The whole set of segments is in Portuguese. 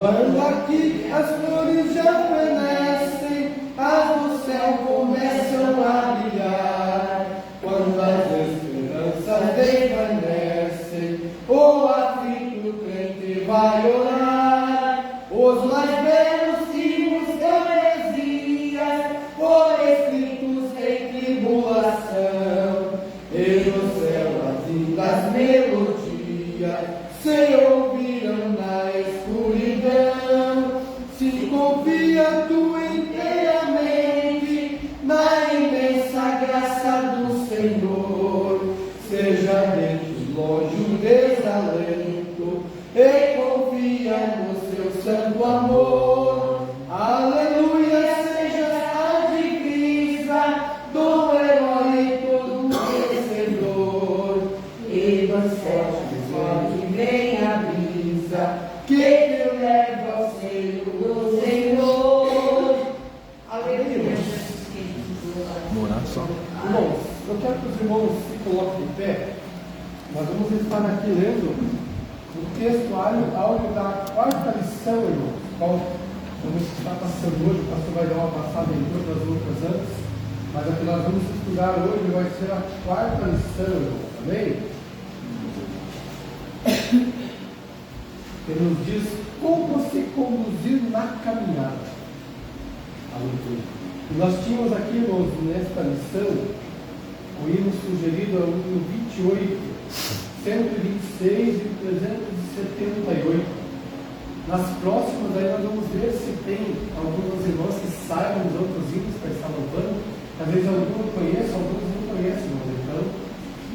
Quando aqui as flores já fenecem, as do céu começam a brilhar. Quando as esperanças desvanecem, o aflito crente vai orar. Os mais belos cimos heresias, por escritos em tribulação, e no céu as lindas melodias se ouviram na escuridão. Se confia tu inteiramente na imensa graça do Senhor, seja de longe o desalento e confia no seu santo amor. Aleluia, seja a divisa do herói todo vencedor, e das fortes vem a brisa que te leva ao seio do Senhor. Aleluia. Morar só. Irmãos, eu quero que os irmãos se coloquem de pé. Nós vamos estar aqui lendo o texto áudio da quarta lição, irmãos, qual vamos estar passando hoje. O pastor vai dar uma passada em todas as outras antes, mas a que nós vamos estudar hoje vai ser a quarta lição, irmãos, amém? Ele nos diz como se conduzir na caminhada. E nós tínhamos aqui, irmãos, nesta lição, o hino sugerido é o hino 28, 126 e 378. Nas próximas, aí nós vamos ver se tem alguns irmãos que saibam os outros hinos para estar louvando. Às vezes alguns conhecem, alguns não conhecem, irmãos. Então,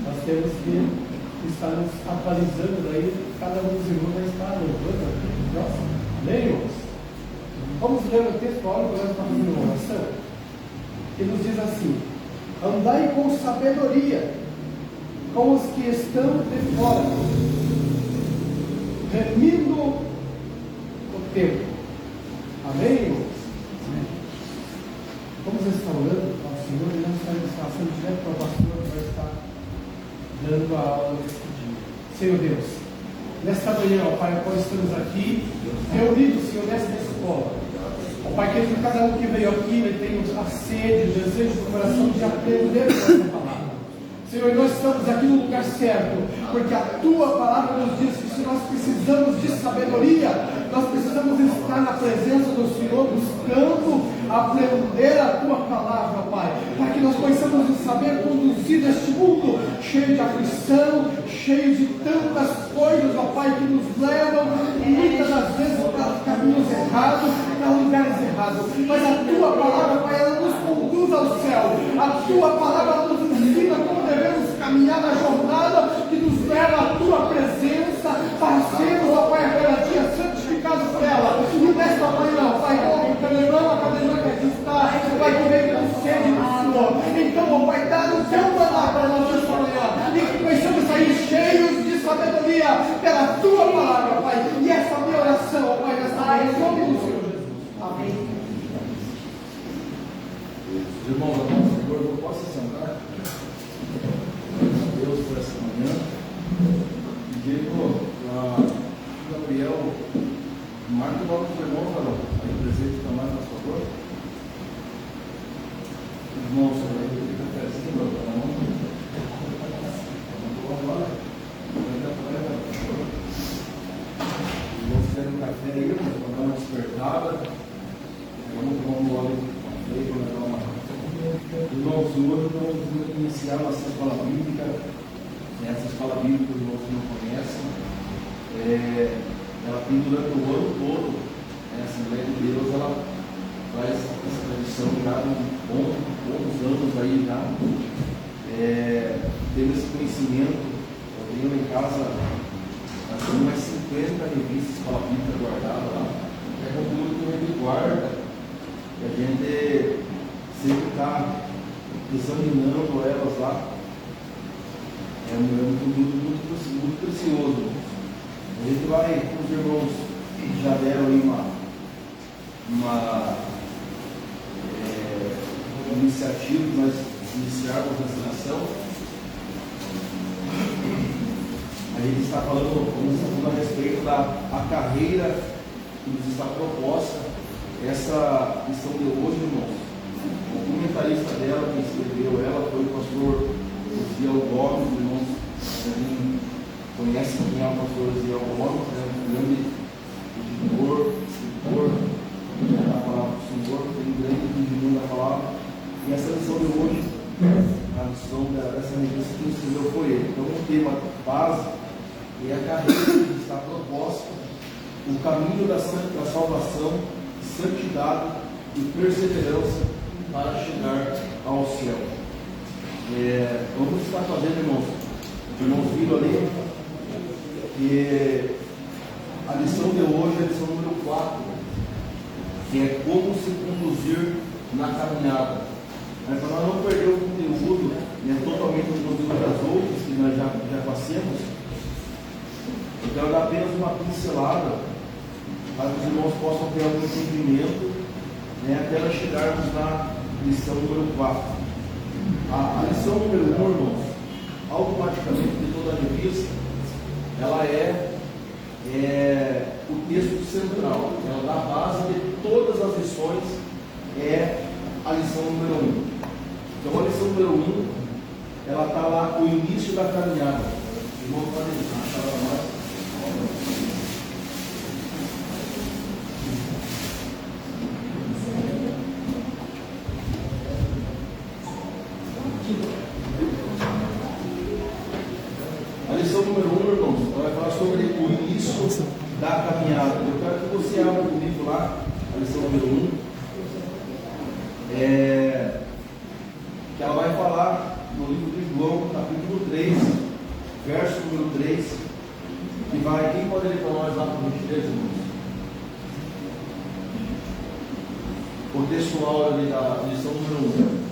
nós temos que está nos atualizando aí, cada um dos irmãos vai estar louvando aqui no próximo. Amém, irmãos? Vamos ler o texto áudio que nós estamos fazendo uma oração. Ele nos diz assim: andai com sabedoria com os que estão de fora, remindo o tempo. Amém, irmãos? Amém. Vamos estar orando ao Senhor e não sair passando direto para o pastor que vai estar dando a aula nesse dia. Senhor Deus, nesta manhã, ó Pai, nós estamos aqui reunidos, Senhor, nesta escola. Ó Pai, que cada um que veio aqui tenha a sede, o desejo do coração de aprender essa palavra. Senhor, nós estamos aqui no lugar certo, porque a Tua palavra nos diz que se nós precisamos de sabedoria, nós precisamos estar na presença do Senhor, buscando aprender a Tua palavra, Pai, para que nós possamos saber conduzir neste mundo cheio de aflição, cheio de tantas coisas, ó Pai, que nos levam muitas das vezes para caminhos errados, para lugares errados. Mas a Tua palavra, Pai, ela nos conduz ao céu. A Tua palavra nos ensina como devemos caminhar na jornada que nos leva à Tua presença, para sermos, ó Pai, a cada dia santificados por ela. E nesta manhã, Pai, cada irmã que aqui está, Pai, que vem com sede do Senhor. Então, ó Pai, dá o Teu maná para nós nesta manhã, e que possamos sair cheios de sabedoria pela Tua palavra, Pai. E essa é a minha oração, ó Pai, nesta manhã, em nome do Senhor Jesus. Amém. Irmãos, por favor, eu posso sentar? Deus por essa manhã. Pedindo a Gabriel, marca o nome do irmão, Farol. Aí presente também, por favor. Irmãos, aí fica cafezinho, meu irmão. Vamos ter um café aí, vamos dar uma despertada. Vamos tomar um gole de café, vamos dar uma. Irmãos, hoje vamos iniciar nossa escola bíblica. Essa escola bíblica, os irmãos que não conhecem, ela tem durante o ano todo, a Assembleia de Deus, ela faz essa tradição já há bons anos aí já. Tendo esse conhecimento, eu tenho em casa umas 50 revistas escola bíblica guardadas lá, é conteúdo que a gente guarda, e a gente sempre está examinando elas lá. É um conteúdo muito precioso. A gente vai, com os irmãos que já deram aí uma iniciativa que nós iniciarmos essa lição. A gente está falando a respeito da carreira que nos está proposta essa lição de hoje, irmãos. O comentarista dela, quem escreveu ela, foi o pastor Osiel Gomes, irmãos. Também conhece quem é o pastor Osiel Gomes, um grande editor, escritor da palavra do Senhor, tem um grande entendimento da palavra. E essa lição de hoje, a lição dessa revista que escreveu foi ele. Então, o tema base é a carreira que está proposta, o caminho da salvação, santidade e perseverança para chegar ao céu. Vamos estar fazendo, irmãos viram ali, que a lição de hoje é a lição número 4, que é como se conduzir na caminhada. Mas para nós não perder o conteúdo, totalmente o conteúdo das outras que nós já passamos, eu quero dar apenas uma pincelada para que os irmãos possam ter algum entendimento, até nós chegarmos na lição número 4. A lição número 1, irmãos, automaticamente de toda a revista, ela é o texto central, ela dá a base de todas as lições, é a lição número 1. Então a lição número 1, ela está lá, o início da caminhada. Irmão, pode achar para nós. A lição número 1, irmãos, ela vai falar sobre o início da caminhada. Eu quero que você abra comigo lá, a lição número 1. Que ela vai falar no livro de João, capítulo 3, verso número 3, que vai, quem pode ler para nós lá para 23, irmãos? O textual ali da lição número 1.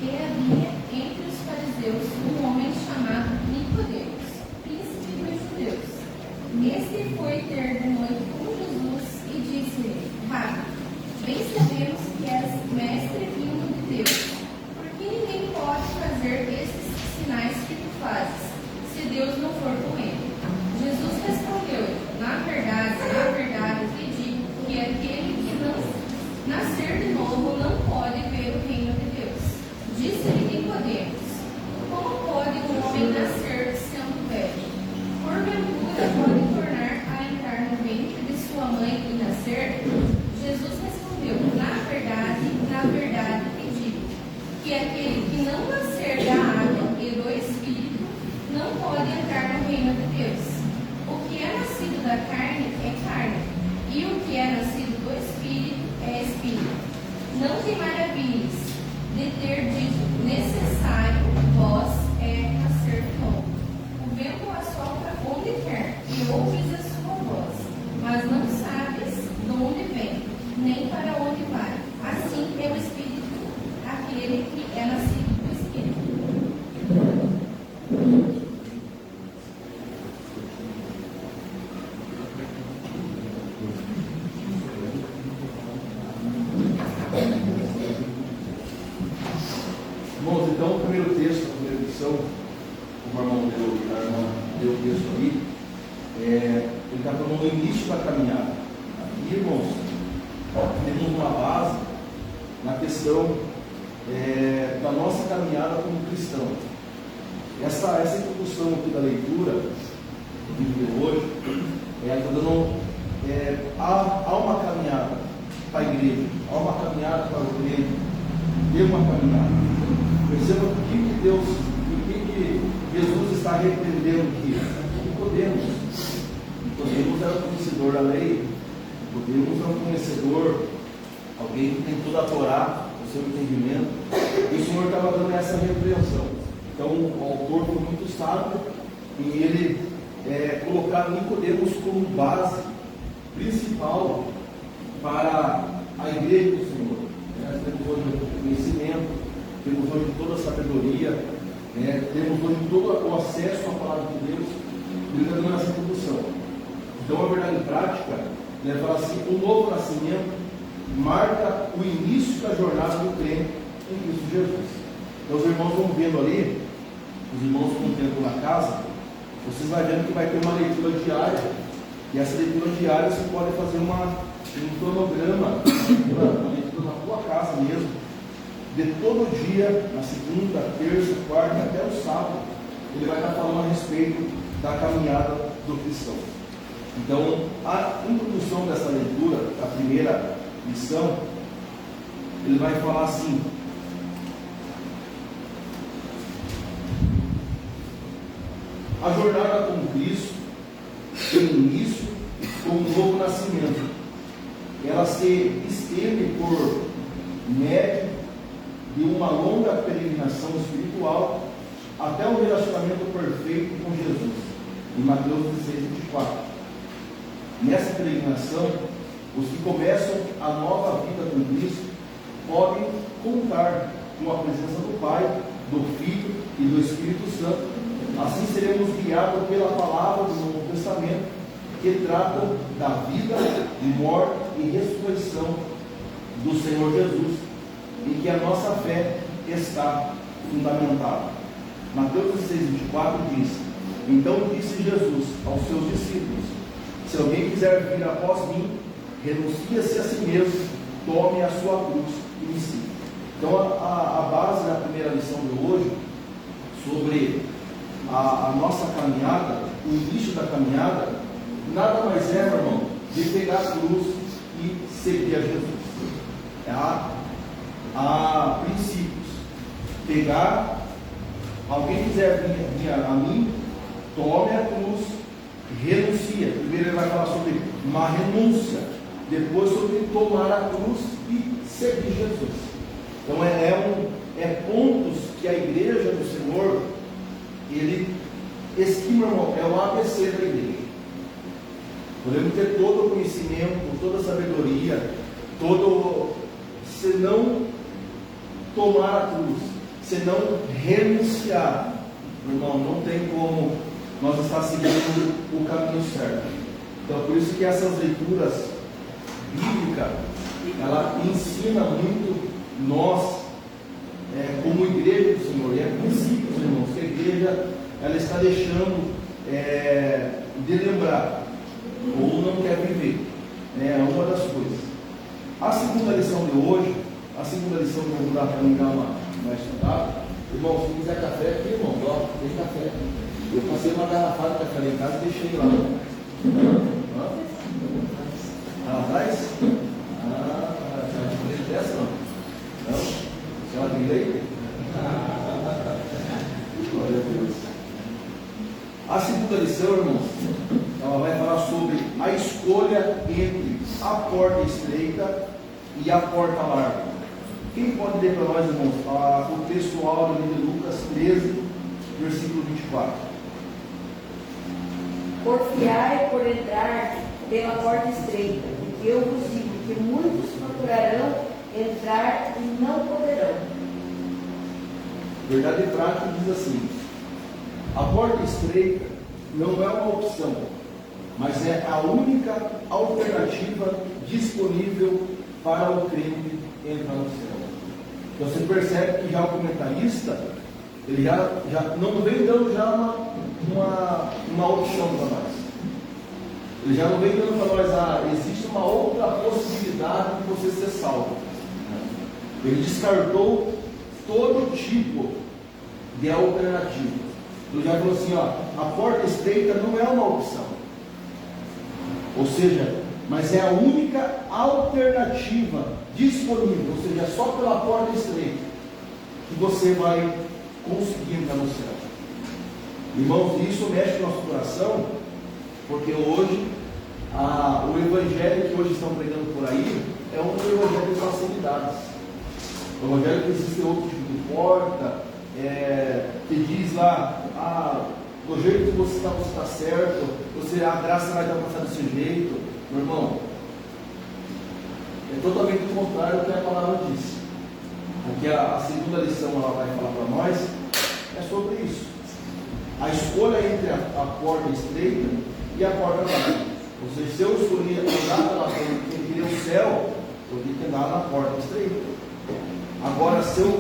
E havia entre os fariseus um homem chamado Nicodemos, príncipe dos judeus. Este foi ter de noite com Jesus e disse-lhe: Rabi, bem sabemos que és mestre vindo de Deus, porque ninguém pode fazer esses sinais que tu fazes, se Deus não for com ele. Jesus respondeu: na verdade te digo que aquele que não nascer de novo não pode ver o reino de Deus. Disse-lhe Nicodemos: como pode um homem nascer sendo velho? Porventura pode tornar a entrar no ventre de sua mãe e nascer? Jesus respondeu: na verdade te digo que aquele que não nascer da água e do Espírito não pode entrar no reino de Deus. O que é nascido da carne é carne, e o que é nascido do Espírito é Espírito. Não te maravilhes de ter dito: necessário vós é nascer de novo. O vento assopra onde quer, e ouves a sua voz, mas não sabes de onde vem, nem para onde vai. Assim é o Espírito, aquele que é nascido do Espírito. Irmãos, então o primeiro texto, a primeira lição, como a irmã deu o texto ali, ele está falando do início da caminhada. Aqui, irmãos, temos uma base na questão da nossa caminhada como cristão. Essa introdução aqui da leitura do livro de hoje, está dando, há uma caminhada para a igreja, há uma caminhada para o reino, tem uma caminhada. Perceba o que Jesus está repreendendo aqui. Nicodemos era um conhecedor da lei, Nicodemos era um conhecedor, alguém que tem toda a Torá, o seu entendimento, e o Senhor estava dando essa repreensão. Então o autor foi muito sábio em ele colocar Nicodemos como base principal para a igreja do Senhor. Nós temos hoje o conhecimento, temos hoje toda a sabedoria, temos hoje todo o acesso à palavra de Deus, ele está dando essa introdução. Então a verdade prática, fala assim: o novo nascimento marca o início da jornada do crente em Cristo Jesus. Então os irmãos vão vendo ali, os irmãos vão vendo na casa, vocês vão vendo que vai ter uma leitura diária E essa leitura diária você pode fazer um cronograma, uma leitura na tua casa mesmo, de todo dia, na segunda, terça, quarta, até o sábado, ele vai estar falando a respeito da caminhada do cristão. Então, a introdução dessa leitura, a primeira lição, ele vai falar assim: a jornada com Cristo tem início com um novo nascimento. Ela se estende por médio de uma longa peregrinação espiritual até o relacionamento perfeito com Jesus, em Mateus 16:24. Nessa peregrinação, os que começam a nova vida com Cristo podem contar com a presença do Pai, do Filho e do Espírito Santo. Assim seremos guiados pela palavra do Novo Testamento, que trata da vida, morte e ressurreição do Senhor Jesus, em que a nossa fé está fundamentada. Mateus 16:24 diz: então disse Jesus aos seus discípulos: se alguém quiser vir após mim, renuncie-se a si mesmo, tome a sua cruz e me siga. Então a base da primeira lição de hoje, sobre a nossa caminhada, o início da caminhada, nada mais é, meu irmão, de pegar a cruz e seguir a Jesus. Há princípios. Pegar, alguém quiser vir a mim, tome a cruz, renuncia. Primeiro ele vai falar sobre uma renúncia, depois sobre tomar a cruz e seguir Jesus. Então é pontos que a igreja do Senhor, ele estima, irmão, é o ABC da igreja. Podemos ter todo o conhecimento, toda a sabedoria, se não tomar a cruz, se não renunciar, irmão, não tem como nós estar seguindo o caminho certo. Então, por isso que essas leituras bíblicas, ela ensina muito nós, como igreja do Senhor, e é princípios, irmãos, que a igreja ela está deixando de lembrar, ou não quer viver. É uma das coisas. A segunda lição de hoje, a segunda lição que eu vou dar para mim dar uma estudada. Irmão, se quiser café aqui, irmão, ó, tem café. Eu passei uma garrafada de café lá em casa e deixei lá. Lá atrás? Já te falei dessa, não? Não? Se ela tem leite? Glória a Deus. A segunda lição, irmãos, ela vai falar sobre a escolha entre a porta estreita e a porta larga. Quem pode ler para nós, irmãos, o texto áureo de Lucas 13, versículo 24? Porfiai por entrar pela porta estreita, porque eu vos digo que muitos procurarão entrar e não poderão. Verdade prática diz assim: a porta estreita não é uma opção, mas é a única alternativa disponível para o crente entrar no céu. Então você percebe que já o comentarista, ele já não vem dando já uma opção para nós. Ele já não vem dando para nós, existe uma outra possibilidade de você ser salvo. Ele descartou todo tipo de alternativa. Ele já falou assim, a porta estreita não é uma opção. Ou seja, mas é a única alternativa disponível, ou seja, só pela porta estreita que você vai conseguir entrar no céu. Irmãos, isso mexe com o nosso coração, porque hoje o evangelho que hoje estão pregando por aí é um evangelho de facilidades. O evangelho que existe outro tipo de porta, que diz lá, do jeito que você está certo, a graça vai te alcançar desse jeito. Meu irmão, é totalmente o contrário do que a palavra diz. Porque a segunda lição ela vai falar para nós é sobre isso. A escolha entre a porta estreita e a porta larga. Ou seja, se eu escolher andar pela porta que queria o céu, eu tenho que andar na porta estreita. Agora, se eu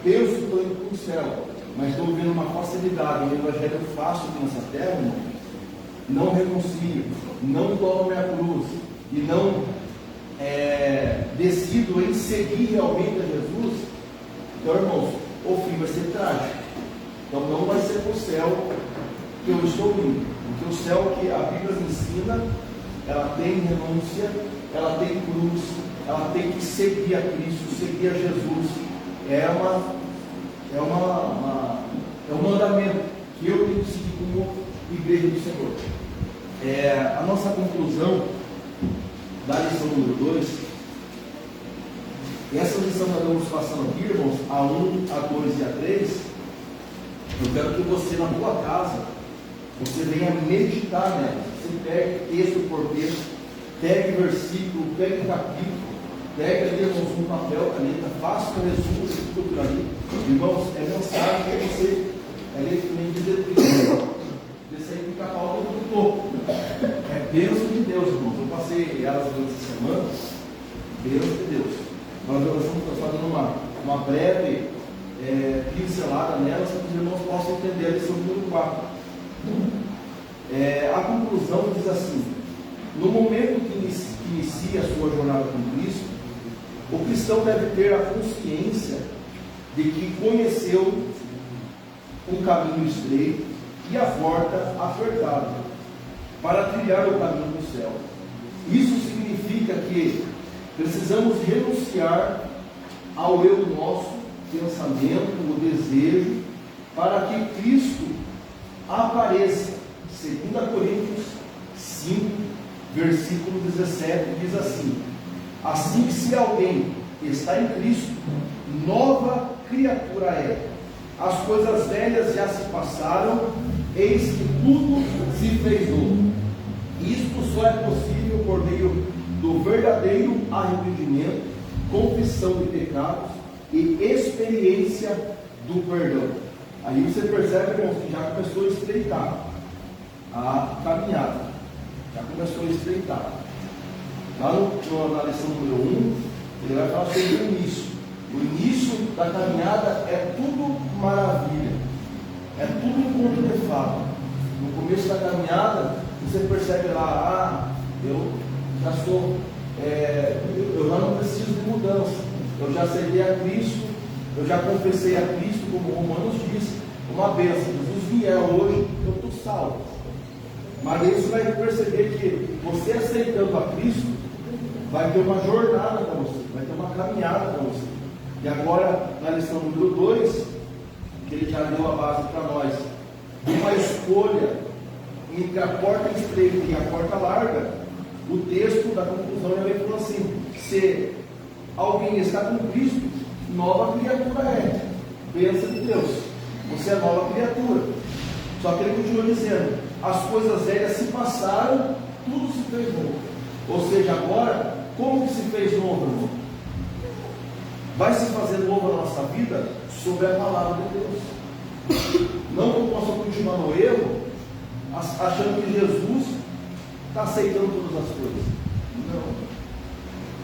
penso que estou indo para o céu, mas estou vendo uma facilidade, um evangelho fácil aqui nessa terra, irmão, não renuncio, não tomo minha cruz e não decido em seguir realmente a Jesus, então, irmãos, o fim vai ser trágico. Então não vai ser para o céu que eu estou indo, porque o céu que a Bíblia ensina, ela tem renúncia, ela tem cruz, ela tem que seguir a Cristo, seguir a Jesus. É um mandamento que eu tenho que seguir como igreja do Senhor. A nossa conclusão da lição número 2, essa lição que nós estamos passando aqui, irmãos, a 1, a 2 e a 3, eu quero que você, na tua casa, você venha meditar nela. Você pegue texto por texto, pegue versículo, pegue capítulo, pegue ali, irmãos, um papel, caneta, faça um resumo de tudo ali. Irmãos, é mensagem que você eletricamente dizer desse aí fica a pauta do topo. É bênção de Deus, irmãos. Eu passei elas durante essa semana, bênção de Deus. Nós estamos fazendo uma breve pincelada nelas para que os irmãos possam entender a lição número 4. A conclusão diz assim: no momento que inicia a sua jornada com Cristo, o cristão deve ter a consciência de que conheceu um caminho estreito e a porta apertada para trilhar o caminho do céu. Isso significa que precisamos renunciar ao eu nosso, pensamento, o desejo, para que Cristo apareça. 2 Coríntios 5, versículo 17, diz assim: assim que se alguém está em Cristo, nova criatura é. As coisas velhas já se passaram, eis que tudo se fez novo. Isto só é possível por meio do verdadeiro arrependimento, confissão de pecados e experiência do perdão. Aí você percebe, irmãos, que já começou a estreitar a caminhada, já começou a estreitar. Lá na lição número 1, ele vai falar sobre o início. O início da caminhada é tudo maravilha, é tudo encontro de fato. No começo da caminhada, você percebe lá, eu já sou, eu já não preciso de mudança, eu já aceitei a Cristo, eu já confessei a Cristo, como Romanos diz, uma bênção. Jesus vier hoje, eu estou salvo. Mas aí você vai perceber que você aceitando a Cristo, vai ter uma jornada para você, vai ter uma caminhada para você. E agora, na lição número 2, que ele já deu a base para nós, uma escolha entre a porta estreita e a porta larga, o texto da conclusão já vem falando assim: se alguém está com Cristo, nova criatura é. Bênção de Deus, você é nova criatura. Só que ele continua dizendo: as coisas velhas se passaram, tudo se fez novo. Ou seja, agora, como que se fez novo, irmão? Vai se fazer novo na nossa vida sobre a palavra de Deus. Não que eu possa continuar no erro, achando que Jesus está aceitando todas as coisas. Não.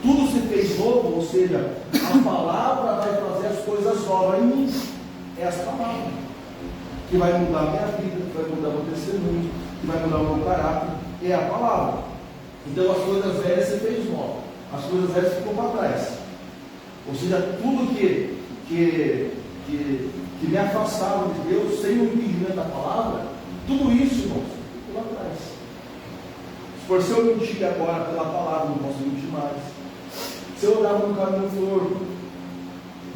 Tudo se fez novo, ou seja, a palavra vai fazer as coisas novas em mim. É essa palavra que vai mudar a minha vida, que vai mudar o meu testemunho, que vai mudar o meu caráter. É a palavra. Então as coisas velhas se fez nova, as coisas velhas ficou para trás. Ou seja, tudo que me afastava de Deus, sem o entendimento da palavra, tudo isso, irmãos, ficou para trás. Por se eu mentir agora pela palavra, não posso mentir mais. Se eu olhar no caminho torto,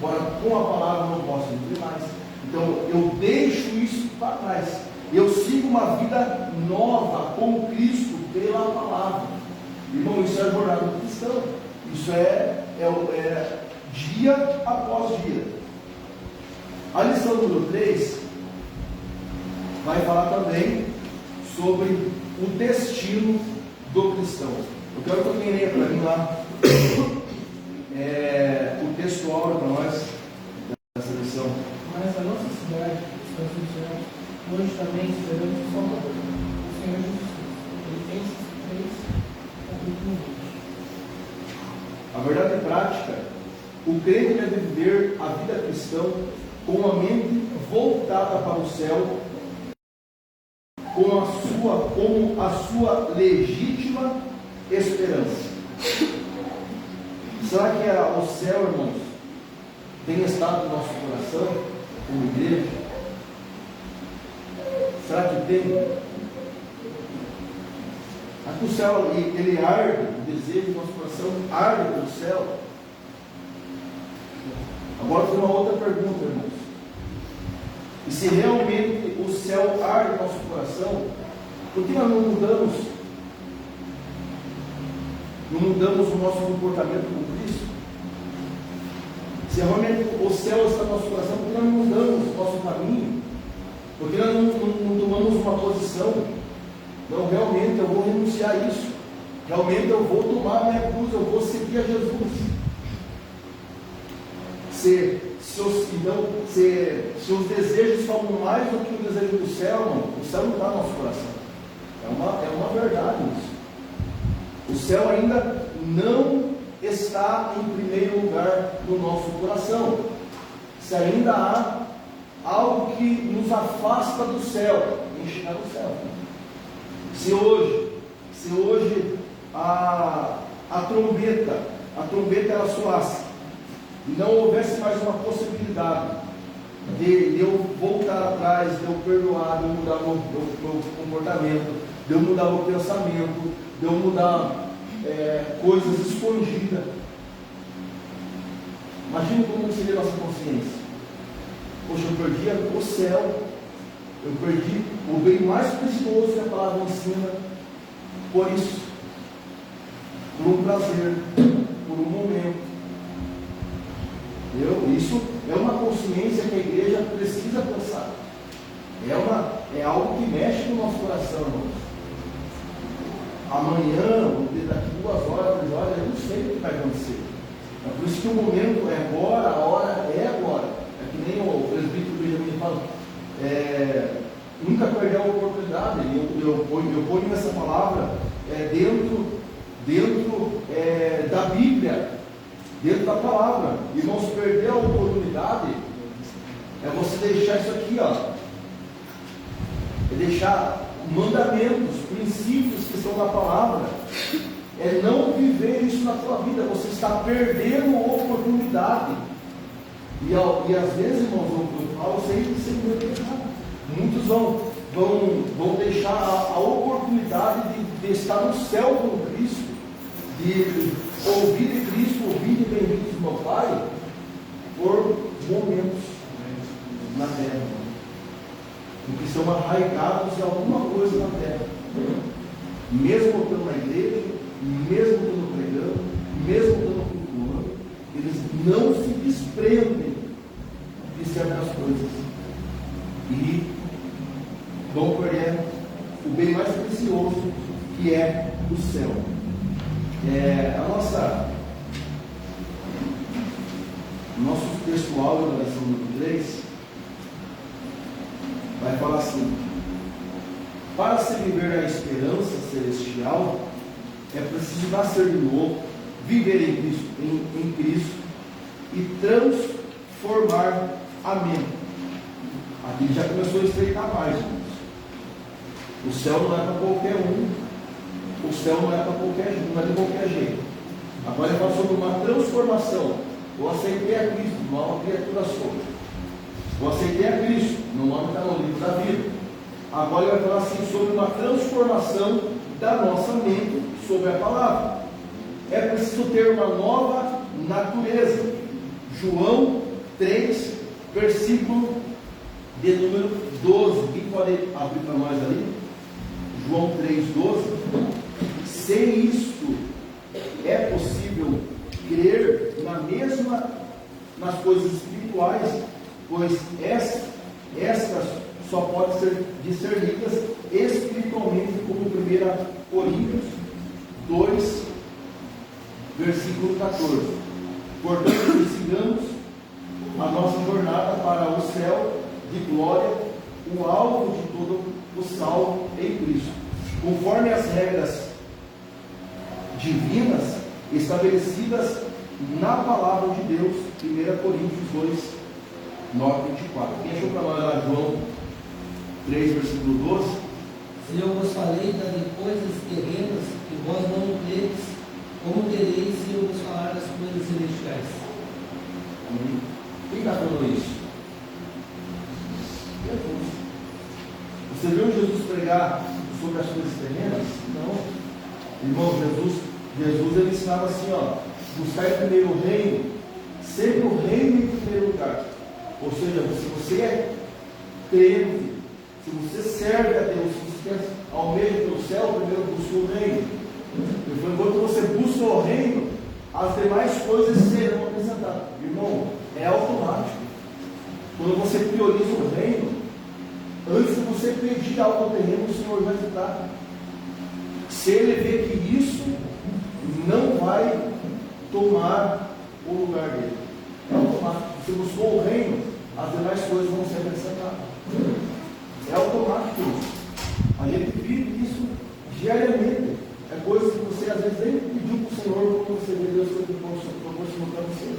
agora com a palavra não posso mentir mais. Então eu deixo isso para trás. Eu sigo uma vida nova com Cristo pela palavra. Irmão, isso é a jornada do cristão. Isso é dia após dia. A lição número 3 vai falar também sobre o destino do cristão. Eu quero que alguém leia para mim lá o texto áureo para nós dessa lição. Mas a nossa cidade está funcionando hoje também esperando o Salvador, o Senhor Jesus. Filipenses 3, capítulo 20. A verdade prática, o crente deve viver a vida cristã com a mente voltada para o céu, com a sua como a sua legítima esperança. Será que o céu, irmãos, tem estado no nosso coração como igreja? Será que tem? Aqui o céu, ele arde, o desejo do nosso coração arde pelo céu. Agora tem uma outra pergunta, irmãos. E se realmente o céu arde no nosso coração, por que nós não mudamos o nosso comportamento com Cristo? Se realmente o céu está no nosso coração, por que nós não mudamos o nosso caminho? Por que nós não tomamos uma posição? Não, realmente eu vou renunciar a isso. Realmente eu vou tomar a minha cruz, eu vou seguir a Jesus. Se os desejos falam mais do que o desejo do céu, irmão, o céu não está no nosso coração. É uma verdade isso. O céu ainda não está em primeiro lugar no nosso coração. Se ainda há algo que nos afasta do céu, em chegar no céu. Se hoje a trombeta ela soasse, e não houvesse mais uma possibilidade de eu voltar atrás, de eu perdoar, de eu mudar meu comportamento, de eu mudar meu pensamento, de eu mudar coisas escondidas. Imagina como seria a nossa consciência. Poxa, eu perdi o céu, eu perdi o bem mais precioso que a palavra ensina, por isso, por um prazer, por um momento. Isso é uma consciência que a igreja precisa pensar. É algo que mexe no nosso coração, irmãos. Amanhã, daqui 2 horas, 3 horas, eu não sei o que vai acontecer. É por isso que o momento é agora, a hora é agora. É que nem o presbítero Benjamin fala, nunca perder a oportunidade. Eu ponho essa palavra dentro da Bíblia, dentro da palavra. Irmãos, perder a oportunidade é você deixar isso aqui, é deixar mandamentos, princípios que estão na palavra, é não viver isso na sua vida. Você está perdendo a oportunidade. E às vezes, irmãos, eu falo sempre errado. Muitos vão deixar a oportunidade de estar no céu com Cristo, de ouvir de Cristo, ouvir de benditos do meu Pai, por momentos na terra, porque estão arraigados em alguma coisa na terra, mesmo estando na igreja, mesmo estando pregando, mesmo estando cultuando, eles não se desprendem de certas coisas e vão perder o bem mais precioso, que é o céu. Nosso textual da lição número 3 vai falar assim: para se viver a esperança celestial, é preciso nascer de novo, viver em Cristo e transformar a mente. Aqui já começou a estreitar mais, irmãos. O céu não é para qualquer um. O céu não é para não é de qualquer jeito. Agora ele fala sobre uma transformação. Eu aceitei a Cristo, nova criatura sou. Eu aceitei a Cristo, meu nome está no livro da vida. Agora ele vai falar assim sobre uma transformação da nossa mente sobre a palavra. É preciso ter uma nova natureza. João 3, versículo de número 12. Quem pode abrir para nós ali? João 3, 12. Sem isto é possível crer nas coisas espirituais, pois estas só podem ser discernidas espiritualmente, como 1 Coríntios 2, versículo 14. Portanto, sigamos a nossa jornada para o céu de glória, o alvo de todo o salvo em Cristo, conforme as regras divinas estabelecidas na palavra de Deus. 1 Coríntios 2, 9, 24. Quem achou para nós lá João 3, versículo 12? Se eu vos falei de coisas terrenas que vós não credes, como tereis se eu vos falar das coisas celestiais? Amém? Quem está falando isso? Jesus. Você viu Jesus pregar sobre as coisas terrenas? Não. Irmão, Jesus ele ensinava assim, ó, buscar primeiro o reino, sempre o reino em primeiro lugar. Ou seja, se você é crente, se você serve a Deus, se você almeja pelo céu, primeiro busca o reino. Ele falou, enquanto você busca o reino, as demais coisas serão acrescentadas. Irmão, é automático. Quando você prioriza o reino, antes de você pedir algo ao terreno, o Senhor vai te dar. Se Ele vê que isso não vai tomar o lugar dele, é automático. Você buscou o reino, as demais coisas vão ser acrescentadas. É automático. A gente vive isso diariamente. É coisa que você às vezes nem pediu para o Senhor, quando você vê Deus proporcionando para você.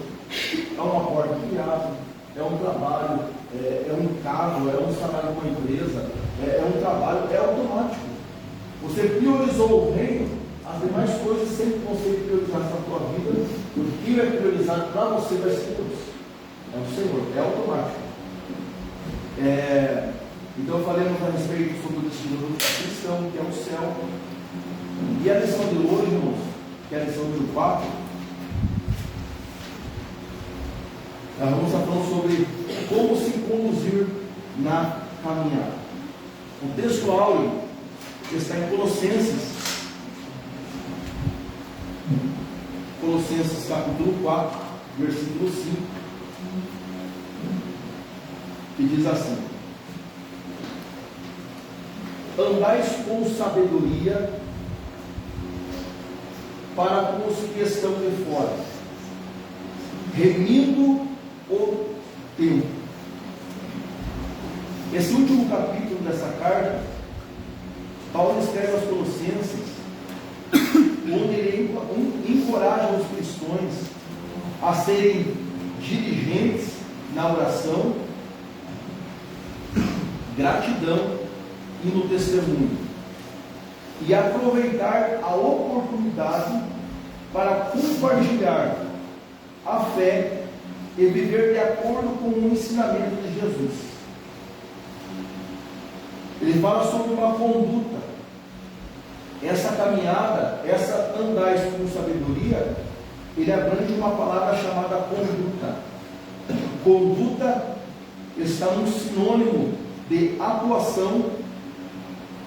É uma porta que abre, é um trabalho, é um carro, é um salário com a empresa, é um trabalho, é automático. Você priorizou o reino, as demais coisas sempre vão ser priorizadas na tua vida. O que é priorizado para você vai ser Deus. É o Senhor, é automático. Então falamos a respeito sobre o destino do cristão, que é o céu. E a lição de hoje, irmãos, que é a lição número 4, nós vamos estar falando sobre como se conduzir na caminhada. O texto áureo está em Colossenses capítulo 4, versículo 5, que diz assim: andais com sabedoria para com os que estão de fora, remindo o tempo. Esse último capítulo dessa carta, Paulo escreve aos Colossenses, onde ele encoraja os cristãos a serem diligentes na oração, gratidão e no testemunho, e aproveitar a oportunidade para compartilhar a fé e viver de acordo com o ensinamento de Jesus. Ele fala sobre uma conduta. Essa caminhada, essa andais com sabedoria, ele abrange uma palavra chamada conduta. Conduta está num sinônimo de atuação,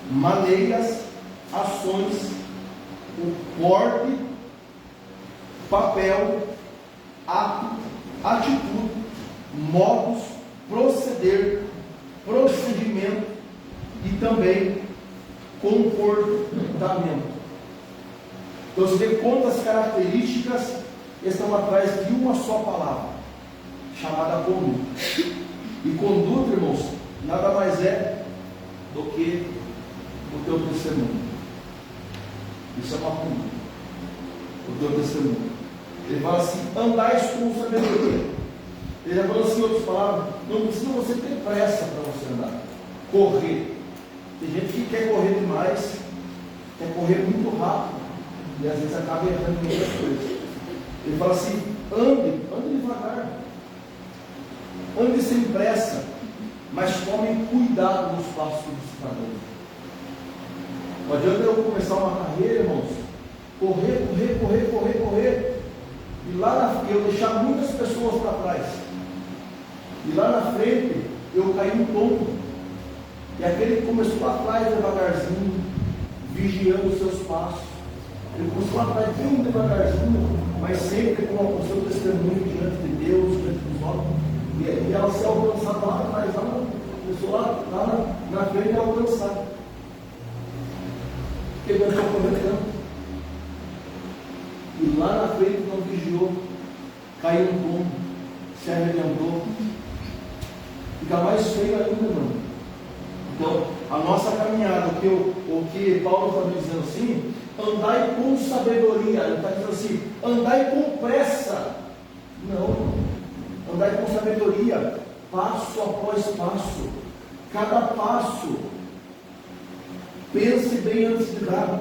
maneiras, ações, o porte, papel, ato, atitude, modos, proceder, procedimento e também comportamento. Então você vê quantas características estão atrás de uma só palavra, chamada conduta. E conduta, irmãos, nada mais é do que o teu testemunho. Isso é uma conduta, o teu testemunho. Ele fala assim: andais com sabedoria. Ele já falou assim em outras palavras: não precisa você ter pressa para você andar, correr. Tem gente que quer correr demais, quer correr muito rápido, e às vezes acaba errando muitas coisas. Ele fala assim: ande devagar, ande sem pressa, mas tome cuidado nos passos que você está dando. Não adianta eu começar uma carreira, irmãos, correr, e lá na frente eu deixar muitas pessoas para trás, e lá na frente eu caí um tombo, e aquele que começou lá atrás devagarzinho, vigiando os seus passos, ele começou lá atrás bem devagarzinho, mas sempre com o seu testemunho diante de Deus, diante dos homens, e ela se alcançava lá atrás, começou lá na frente a alcançar. Porque ele não correndo, e lá na frente não vigiou, caiu no tombo, se arrebentou, fica mais feio ainda, irmão. Então, a nossa caminhada, o que Paulo está dizendo assim, andai com sabedoria. Ele está dizendo assim, andai com pressa. Não, andai com sabedoria, passo após passo, cada passo pense bem antes de dar.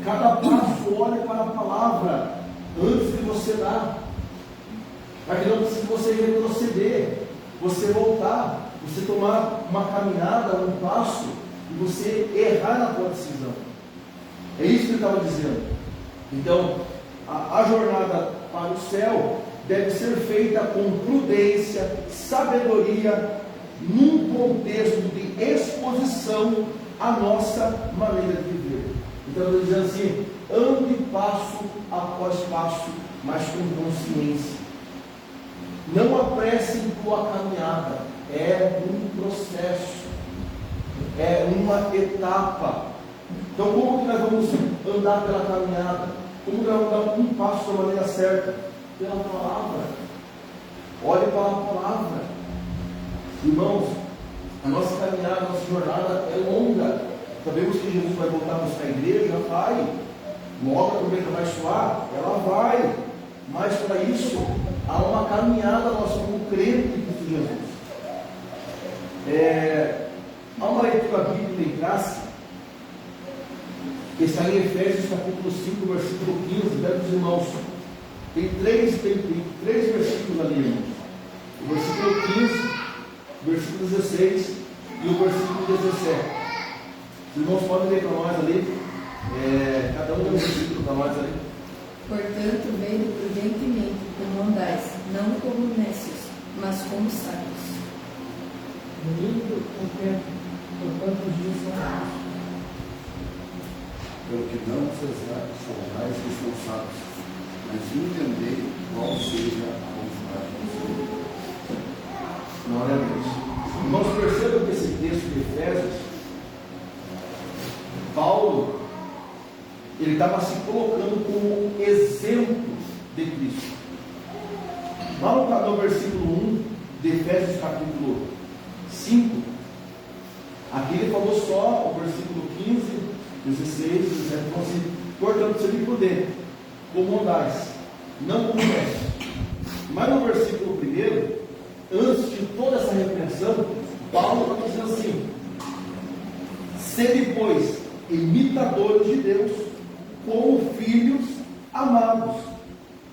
Cada passo, olhe para a palavra antes de você dar, para que não precise você retroceder, você voltar, você tomar uma caminhada, um passo, e você errar na sua decisão. É isso que ele estava dizendo. Então, a jornada para o céu deve ser feita com prudência, sabedoria, num contexto de exposição à nossa maneira de viver. Então, eu estou dizendo assim: ande passo após passo, mas com consciência. Não apresse tua caminhada, é um processo, é uma etapa. Então, como que nós vamos andar pela caminhada? Como que nós vamos dar um passo da maneira certa? Pela palavra. Olhe para a palavra. Irmãos, a nossa caminhada, a nossa jornada é longa. Sabemos que Jesus vai voltar a buscar a igreja, vai. Logo a trombeta vai soar, ela vai. Mas para isso, há uma caminhada nossa como crente em Cristo Jesus. Há uma leitura bíblica em classe, que está em Efésios capítulo 5, versículo 15, meus irmãos. Tem três versículos ali, irmãos. O versículo 15, o versículo 16 e o versículo 17. Os irmãos podem ler para nós ali, cada um tem um versículo para nós ali. Portanto, vede prudentemente como andais, não como necios, mas como sábios. Unido com o tempo, portanto os dias são maus. Pelo que não sejais que estão sábios, mas entendei qual seja a vontade do Senhor. Glória a Deus. Irmãos, percebam que esse texto de Efésios, Paulo, ele estava se colocando como exemplo de Cristo. Lá no versículo 1 de Efésios capítulo 5, aqui ele falou só o versículo 15, 16, 17, então assim: portanto, seja prudente, como andais, não como necios. Mas no versículo 1, antes de toda essa repreensão, Paulo está dizendo assim: sede, pois, imitadores de Deus, como filhos amados,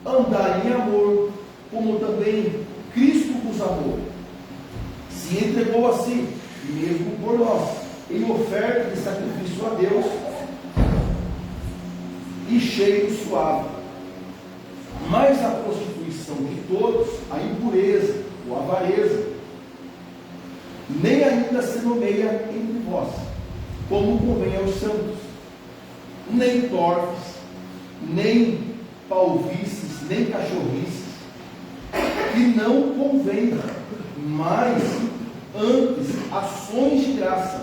andai em amor, como também Cristo vos amou, se entregou a si, mesmo por nós, em oferta de sacrifício a Deus e cheiro suave. Mas a prostituição de todos, a impureza ou a avareza, nem ainda se nomeia entre vós, como convém aos santos, nem torves, nem palvices, nem cachorrices, que não convém, mas antes ações de graças,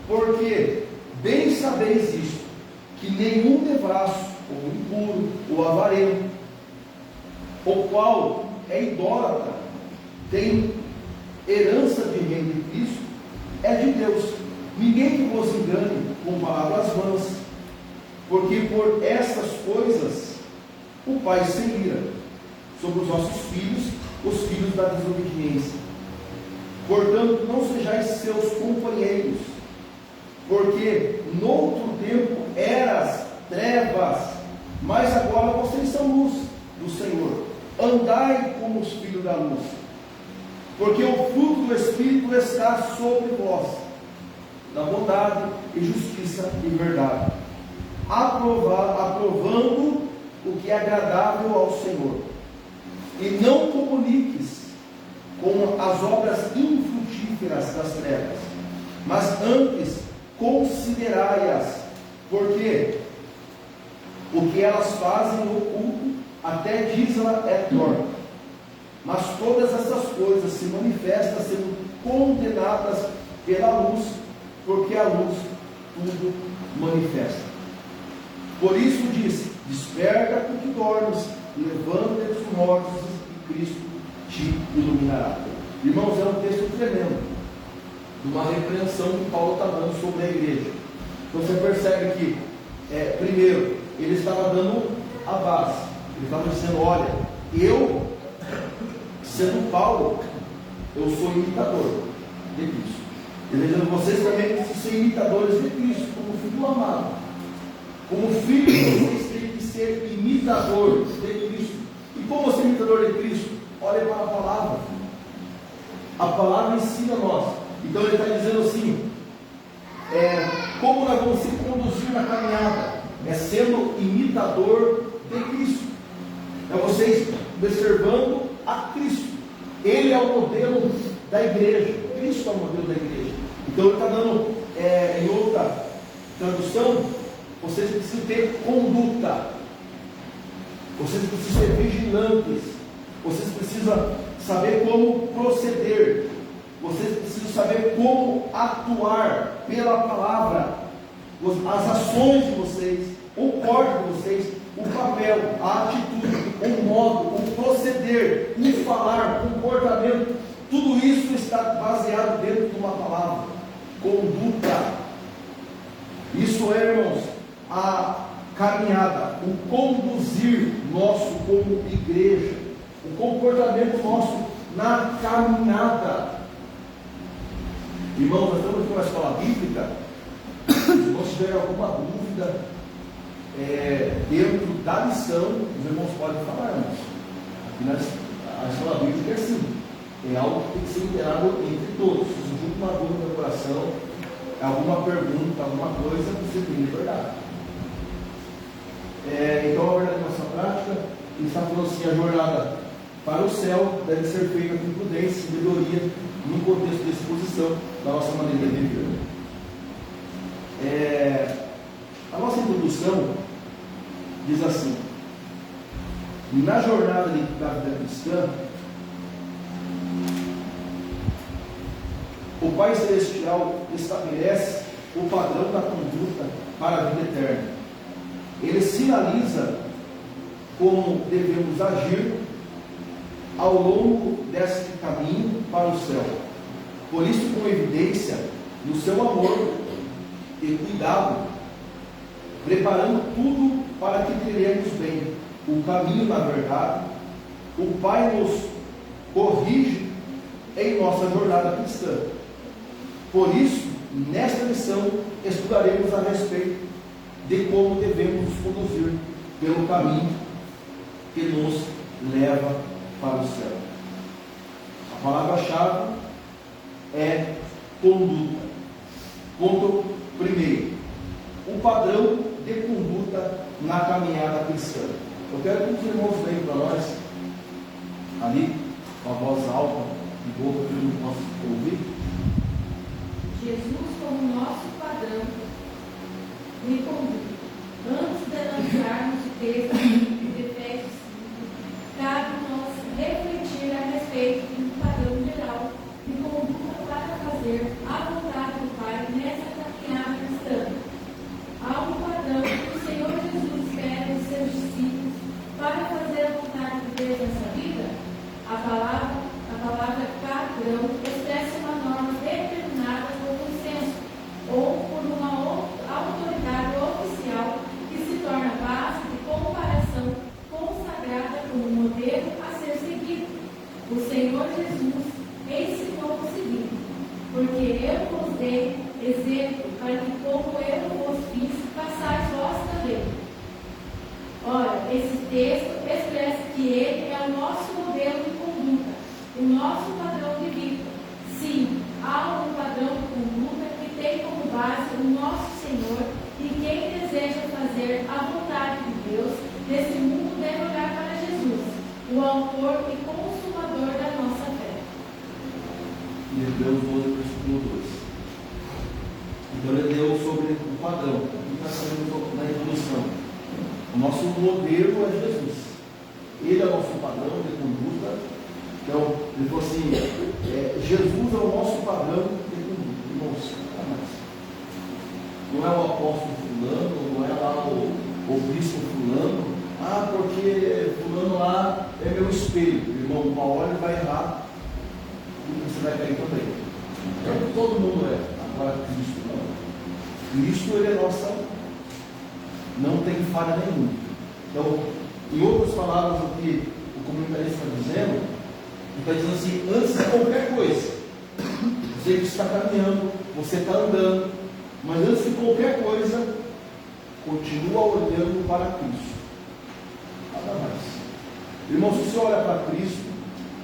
porque bem sabeis isto, que nenhum devasso, ou impuro, ou avarento, o qual é idólatra, tem herança de reino de Cristo, é de Deus. Ninguém que vos engane com palavras vãs, porque por essas coisas o Pai se ira sobre os nossos filhos, os filhos da desobediência. Portanto, não sejais seus companheiros, porque noutro tempo eras trevas, mas agora vocês são luz do Senhor. Andai como os filhos da luz, porque o fruto do Espírito está sobre vós, na bondade e justiça e verdade, aprovando o que é agradável ao Senhor. E não comuniques com as obras infrutíferas das trevas, mas antes considerai-as, porque o que elas fazem oculto, até diz ela é torta, mas todas essas coisas se manifestam sendo condenadas pela luz, porque a luz tudo manifesta. Por isso disse: desperta tu que dormes, levanta dos mortos, e Cristo te iluminará. Irmãos, é um texto tremendo, de uma repreensão que Paulo está dando sobre a igreja. Então você percebe que, primeiro, ele estava dando a base. Ele estava dizendo: olha, eu, sendo Paulo, eu sou imitador de Cristo. Ele está dizendo, vocês também precisam ser imitadores de Cristo, como filho amado. Como filho, vocês têm que ser imitadores de Cristo. E como ser imitador de Cristo? Olhe para a palavra. A palavra ensina nós. Então ele está dizendo assim, como nós vamos se conduzir na caminhada? É sendo imitador de Cristo. É vocês observando a Cristo. Ele é o modelo da igreja. Cristo é o modelo da igreja. Então ele está dando, em outra tradução, vocês precisam ter conduta. Vocês precisam ser vigilantes. Vocês precisam saber como proceder. Vocês precisam saber como atuar pela palavra. As ações de vocês, o corte de vocês, o papel, a atitude, o modo, o proceder, o falar, o comportamento, tudo isso está baseado dentro de uma palavra. Conduta. Isso é, irmãos, a caminhada, o conduzir nosso como igreja, o comportamento nosso na caminhada. Irmãos, nós estamos aqui com uma escola bíblica. Se irmãos tiverem alguma dúvida dentro da lição, os irmãos podem falar, irmãos. Aqui a escola bíblica é assim, é algo que tem que ser inteirado entre todos. Se surgir uma dúvida no coração, alguma pergunta, alguma coisa, você tem liberdade. Então, a verdade prática, ele está falando assim, a jornada para o céu deve ser feita com prudência e sabedoria, no contexto de exposição da nossa maneira de viver. A nossa introdução diz assim: na jornada da vida cristã, o Pai Celestial estabelece o padrão da conduta para a vida eterna. Ele sinaliza como devemos agir ao longo desse caminho para o céu. Por isso, com evidência, no seu amor e cuidado, preparando tudo para que teremos bem o caminho da verdade, o Pai nos corrige em nossa jornada cristã. Por isso, nesta lição, estudaremos a respeito de como devemos nos conduzir pelo caminho que nos leva para o céu. A palavra-chave é conduta. Ponto primeiro, o padrão de conduta na caminhada cristã. Eu quero que os irmãos leiam para nós, ali, com a voz alta e boa, para que eu não possa ouvir. Jesus como nosso padrão me conduz. Antes de lançarmos o texto de Efésios 5, cabe nós refletir a respeito do padrão geral de conduta para fazer a vontade do Pai nessa caminhada cristã. Há um padrão que o Senhor Jesus espera dos seus discípulos para fazer a vontade de Deus nessa vida. A palavra padrão expressa uma norma determinada por consenso ou por uma autoridade oficial que se torna base de comparação consagrada como modelo a ser seguido. O Senhor Jesus ensinou o seguinte: porque eu vos dei exemplo para que, como eu vos fiz, passais vós também. Ora, esse texto expressa que ele é o nosso modelo de conduta, o nosso padrão de vida. Sim, há um padrão de conduta que tem como base o nosso Senhor, e quem deseja fazer a vontade de Deus nesse mundo deve olhar para Jesus, o autor e consumador da nossa fé. E Hebreus 12, versículo 2. Então ele deu sobre o padrão, que está sendo na introdução. O nosso modelo é Jesus. Ele é o nosso padrão de conduta. Então, ele falou assim: Jesus é o nosso padrão de conduta. Irmãos, não é o apóstolo fulano, não é lá o bispo fulano. Ah, porque fulano lá é meu espelho. Irmão, uma hora ele vai errar e você vai cair também. Então, todo mundo é. Agora, Cristo não. Cristo, ele é nossa. Não tem falha nenhuma. Então, em outras palavras, o que o comentarista está dizendo, ele está dizendo assim: antes de qualquer coisa, Você que está caminhando, você está andando, mas antes de qualquer coisa, continua olhando para Cristo. Nada mais. Irmão, se você olha para Cristo,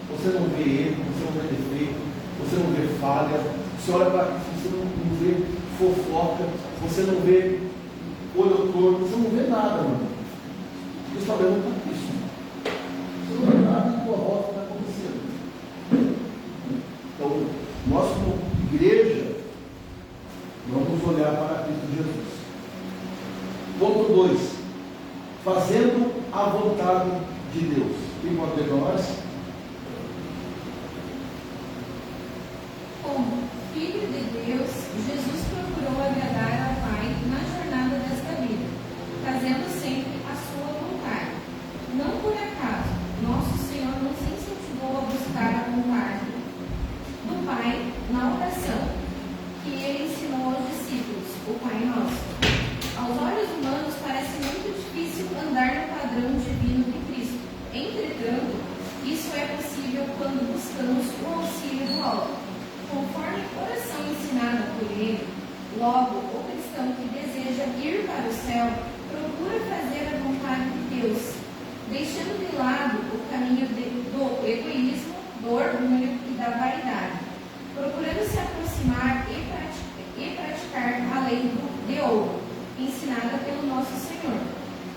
você não vê erro, você não vê defeito, você não vê falha, você olha para Cristo, você não vê fofoca, você não vê olho torto, você não vê nada, mano. Você está olhando para Cristo. Você não vê nada em tua volta que está acontecendo. Então, nós como igreja, vamos olhar para Cristo Jesus. Ponto 2. Fazendo a vontade de Deus. Quem pode ler para nós? Como Filho de Deus, Jesus procurou agradar ao Pai na jornada desta vida, fazendo sempre a sua vontade. Não por acaso, nosso Senhor nos incentivou a buscar a vontade do Pai na oração, que Ele ensinou aos discípulos, o Pai Nosso. Aos olhos humanos parece muito difícil andar no padrão divino de Cristo. Entretanto, isso é possível quando buscamos o auxílio do alto. Conforme a oração ensinada por ele, logo o cristão que deseja ir para o céu procura fazer a vontade de Deus, deixando de lado o caminho do egoísmo, do orgulho e da vaidade, procurando se aproximar e praticar a lei de ouro, ensinada pelo nosso Senhor.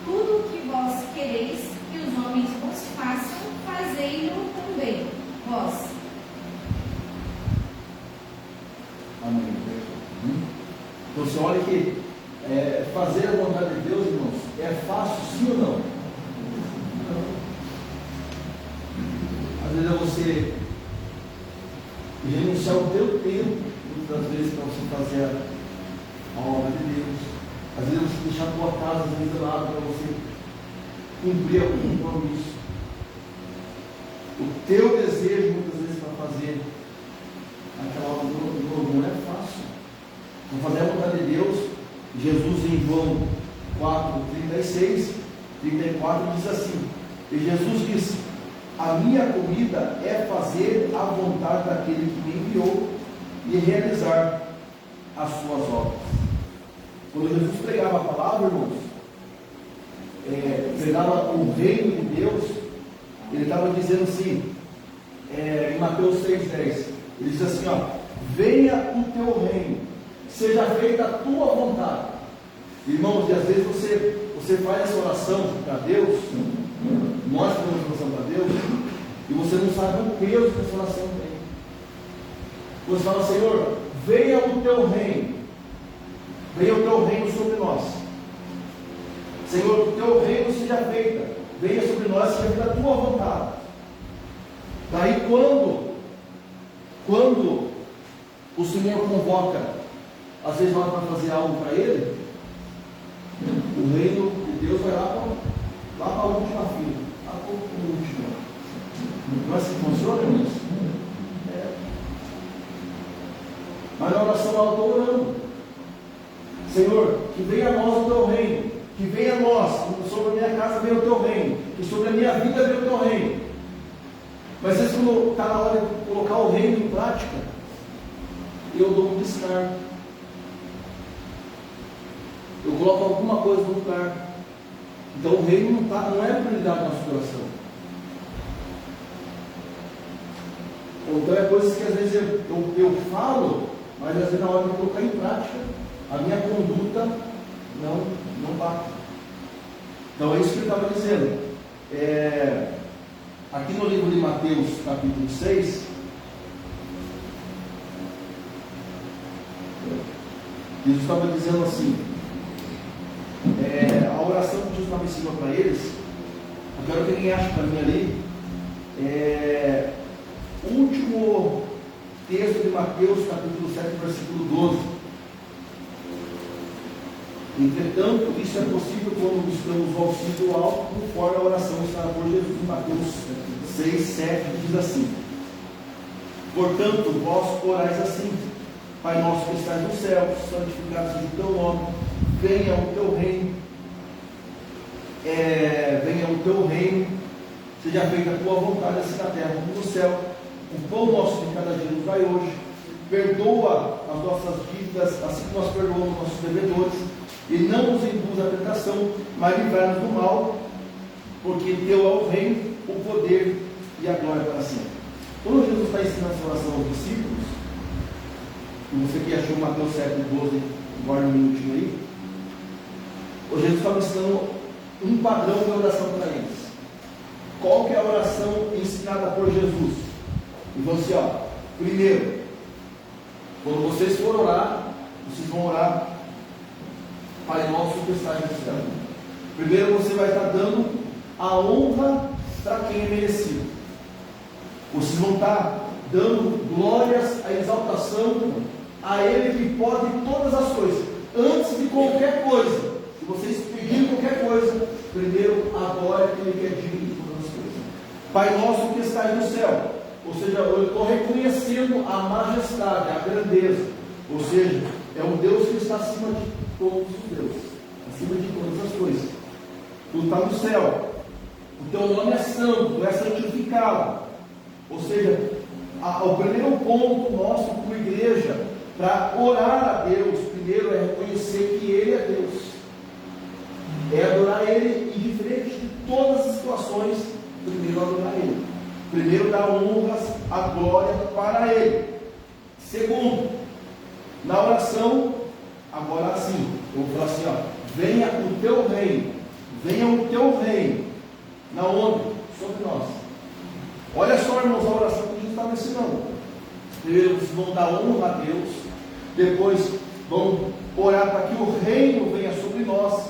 Tudo o que vós quereis que os homens vos façam, fazei-lo também, vós. Amém. Então você olha que fazer a vontade de Deus, irmãos, é fácil, sim ou não? Às vezes é você renunciar o teu tempo, muitas vezes, para você fazer a obra de Deus. Às vezes você deixar a tua casa de lado para você cumprir algum compromisso. O teu desejo, muitas vezes, para fazer aquela obra do não é fácil. Para fazer a vontade de Deus, Jesus em João 4:36, 34 diz assim: e Jesus disse: a minha comida é fazer a vontade daquele que me enviou e realizar as suas obras. Quando Jesus pregava a palavra, irmãos, pregava o reino de Deus, ele estava dizendo assim, em Mateus 6:10, ele diz assim, venha o teu reino, seja feita a tua vontade. Irmãos, e às vezes você faz essa oração para Deus, nós fazemos oração para Deus, e você não sabe o peso que essa oração tem. Você fala, Senhor, venha o teu reino, venha o teu reino sobre nós. Senhor, o teu reino seja feita, venha sobre nós, seja feita a tua vontade. Daí quando o Senhor convoca, às vezes nós para fazer algo para Ele, o reino de Deus vai lá para a última fila, lá para o último. Não é assim que funciona, irmãos? Mas na oração eu estou orando. Senhor, que venha a nós o teu reino, que venha a nós, sobre a minha casa venha o teu reino, que sobre a minha vida venha o teu reino. Mas às vezes quando está na hora de colocar o reino em prática, eu dou um descargo. Eu coloco alguma coisa no lugar. Então o reino não é prioridade no nosso coração. Então é coisas que às vezes eu falo, mas às vezes na hora de colocar em prática, a minha conduta não bate. Então é isso que ele estava dizendo. Aqui no livro de Mateus, capítulo 6, Jesus estava dizendo assim, a oração que Jesus estava ensinando para eles, eu quero que ninguém ache para mim ali, o último texto de Mateus, capítulo 7, versículo 12. Entretanto, isso é possível quando buscamos o auxílio do alto, conforme a oração estará por Jesus. Em Mateus 6, 7 diz assim: portanto, vós orais assim: Pai nosso que estás no céu, santificado seja o teu nome, venha o teu reino, venha o teu reino, seja feita a tua vontade, assim na terra como no céu. O pão nosso de cada dia nos dai hoje, perdoa as nossas dívidas, assim como nós perdoamos nossos devedores, e não nos induz à tentação, mas livrai-nos do mal, porque teu é o reino, o poder e a glória para sempre. Quando Jesus está ensinando essa oração aos discípulos, e você que achou Mateus 7,12, guarda um minutinho aí, o Jesus estava ensinando um padrão de oração para eles. Qual que é a oração ensinada por Jesus? Então assim, primeiro, quando vocês forem orar, vocês vão orar: Pai nosso que estás no céu. Primeiro você vai estar dando a honra para quem é merecido. Vocês vão estar dando glórias, a exaltação a Ele que pode todas as coisas. Antes de qualquer coisa, se vocês pedirem qualquer coisa, primeiro adore aquele que é digno de todas as coisas. Pai nosso que estás no céu. Ou seja, eu estou reconhecendo a majestade, a grandeza. Ou seja, é um Deus que está acima de todos os deuses, acima de todas as coisas. Tu está no céu. O teu nome é santo, tu é santificado. Ou seja, o primeiro ponto nosso como igreja para orar a Deus, primeiro é reconhecer que Ele é Deus, é adorar Ele indiferente de todas as situações. Primeiro adorar Ele, primeiro dar honras, a glória para Ele. Segundo, na oração, agora sim, eu vou falar assim: venha o teu reino, venha o teu reino, na onde? Sobre nós. Olha só, irmãos, a oração que a gente estava ensinando. Primeiro vocês vão dar honra a Deus, depois vão orar para que o reino venha sobre nós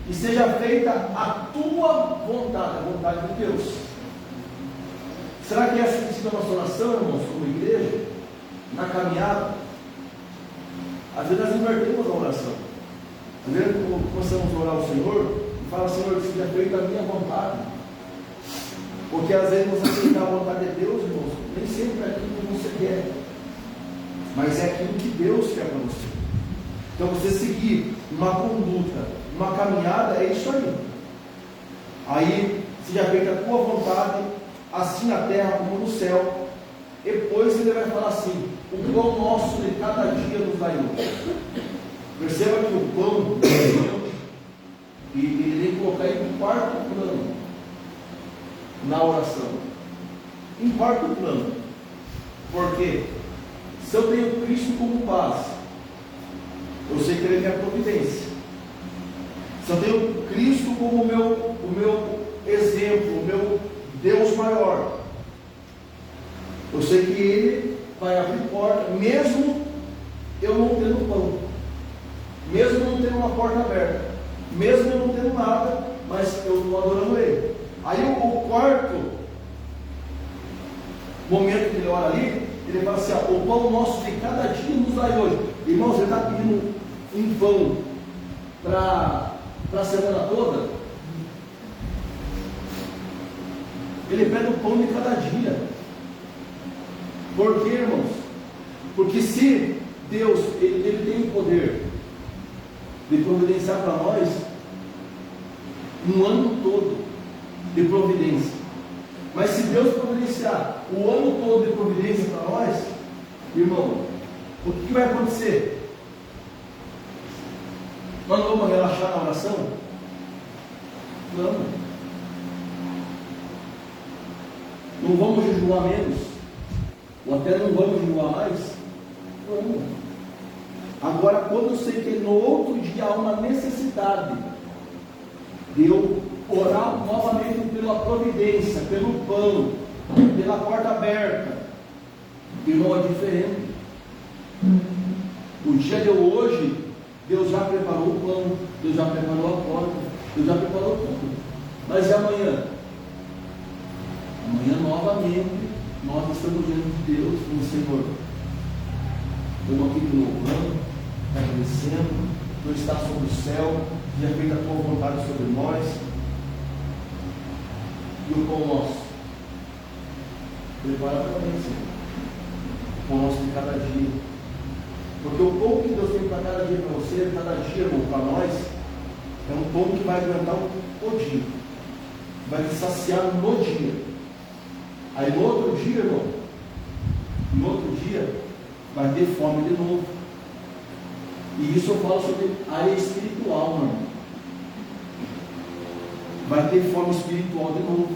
e seja feita a tua vontade, a vontade de Deus. Será que essa tem sido a nossa oração, irmãos, como igreja, na caminhada? Às vezes nós invertemos a oração. Às vezes começamos a orar ao Senhor e fala: Senhor, que seja feita a minha vontade. Porque às vezes você aceitar a vontade de Deus, irmãos, nem sempre é aquilo que você quer, mas é aquilo que Deus quer para você. Então você seguir uma conduta, uma caminhada, é isso aí. Aí seja feita a tua vontade, assim na terra como no céu. Depois ele vai falar assim: o pão nosso de cada dia nos dai hoje. Perceba que o pão, e ele tem que colocar ele em quarto plano na oração. Em quarto plano. Porque se eu tenho Cristo como base, eu sei que Ele é minha providência. Se eu tenho Cristo como o meu exemplo, o meu Deus maior, eu sei que Ele vai abrir porta, mesmo eu não tendo pão, mesmo não tendo uma porta aberta, mesmo eu não tendo nada, mas eu estou adorando Ele. Aí o quarto momento que ele ora ali, ele fala assim: o pão nosso de cada dia nos dai hoje. Irmãos, ele está pedindo um pão para a semana toda. Ele pede o pão de cada dia. Por quê, irmãos? Porque se Deus ele tem o poder de providenciar para nós um ano todo de providência, mas se Deus providenciar o ano todo de providência para nós, irmão, o que vai acontecer? Nós não vamos relaxar na oração? Não. Não vamos jejuar menos? Ou até não vamos jejuar mais? Não. Agora, quando eu sei que no outro dia há uma necessidade de eu orar novamente pela providência, pelo pão, pela porta aberta, irmão, é diferente. O dia de hoje, Deus já preparou o pão, Deus já preparou a porta, Deus já preparou tudo. Mas e amanhã? Amanhã novamente nós estamos diante de Deus, como Senhor. Estamos aqui te louvando, agradecendo, Tu estás sobre o céu, já feita a Tua vontade sobre nós. E o pão nosso, prepara para mim, Senhor. O pão nosso de cada dia. Porque o pão que Deus tem para cada dia para você, cada dia, irmão, para nós, é um pão que vai aguentar o dia, vai te saciar no dia. Aí no outro dia, irmão, no outro dia, vai ter fome de novo. E isso eu falo sobre área espiritual, meu irmão. Vai ter fome espiritual de novo.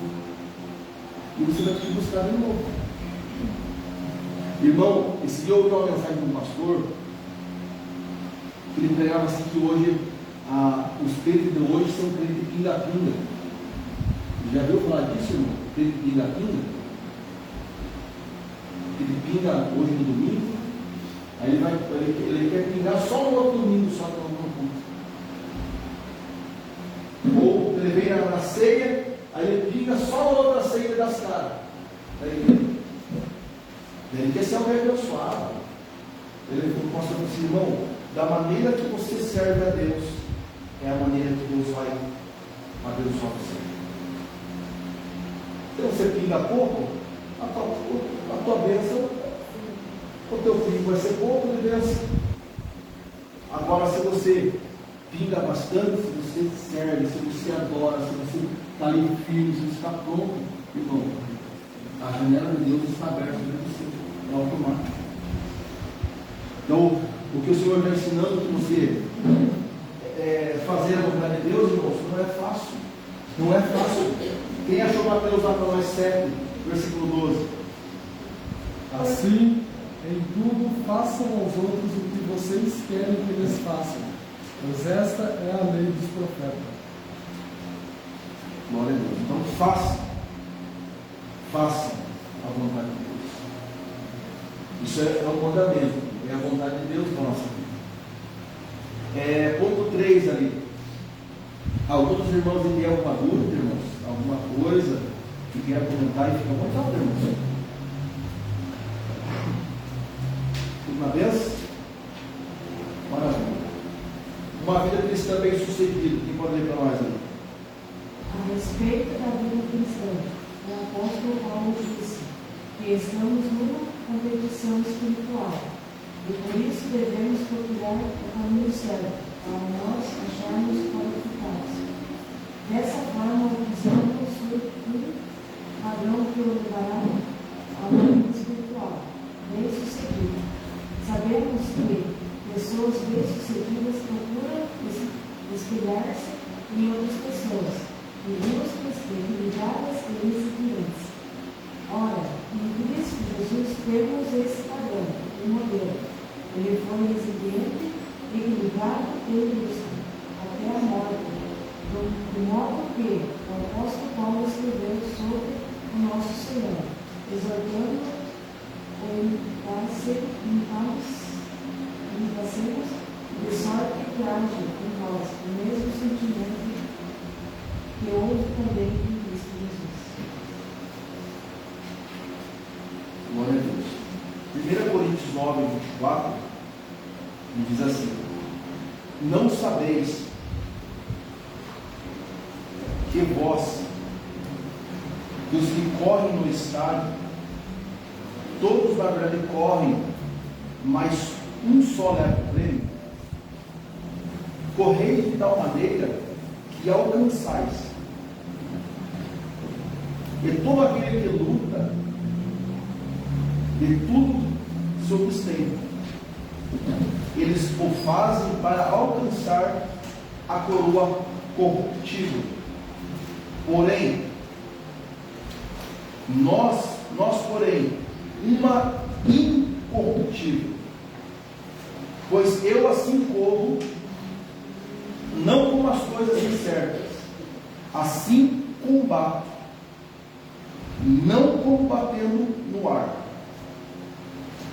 E você vai ter que buscar de novo. Irmão, esse dia eu ouvi uma mensagem de um pastor, que ele pregava assim que hoje, os crentes de hoje são crentes pinga-pinga. Já viu falar disso, irmão? Crente pinga-pinga? Ele pinga hoje no domingo, aí ele quer pingar só no outro domingo, só no culto. Ou ele vem na ceia, aí ele pinga só na outra ceia das caras. Ele quer ser alguém abençoado. Ele mostra para esse irmão, da maneira que você serve a Deus, é a maneira que Deus vai abençoar você. Então você pinga pouco, a tua bênção, o teu filho vai ser pouco de bênção. Agora, se você pinga bastante, se você serve, se você adora, se você está ali firme, se você está pronto, irmão, a janela de Deus está aberta para você, é automático. Então, o que o Senhor está ensinando que você fazer a vontade de Deus, irmãos, não é fácil. Não é fácil. Quem achou Mateus lá para nós 7, versículo 12? Assim, em tudo, façam aos outros o que vocês querem que eles façam, pois esta é a lei dos profetas. Glória a Deus. Então, façam a vontade de Deus. Isso é o mandamento, é a vontade de Deus para a nossa vida. Ponto 3 ali. Alguns irmãos enviam uma dúvida, irmãos, alguma coisa que quer comentar e fica à vontade, irmãos. Uma vez? Maravilha. Uma vida cristã bem sucedida. Quem pode ler para nós ali? A respeito da vida cristã, o apóstolo Paulo disse que estamos numa competição espiritual e por isso devemos procurar o caminho certo para nós acharmos qualificados. Dessa forma, o cristão possui um padrão que o levará ao mundo espiritual, bem sucedido. Sabemos que pessoas bem-sucedidas procuram espelhar-se em outras pessoas, ilustres, equilibradas e incipientes. Ora, em Cristo Jesus temos esse padrão, o modelo. Ele foi resiliente, equilibrado e ilustre, até a morte, do modo que o apóstolo Paulo escreveu sobre o nosso Senhor, exortando de sorte que haja em nós o mesmo sentimento que houve também em Cristo Jesus. Glória a Deus. 1 Coríntios 9, 24 diz assim: não sabeis que vós, que os que correm no estádio, todos na verdade correm, mas um só leva o prêmio? Correi de tal maneira que alcançais. E todo aquele que luta, de tudo se abstém. Eles o fazem para alcançar a coroa corruptível. Porém, nós porém, uma incorruptível. Pois eu assim corro, não com as coisas incertas, assim combato, não combatendo no ar.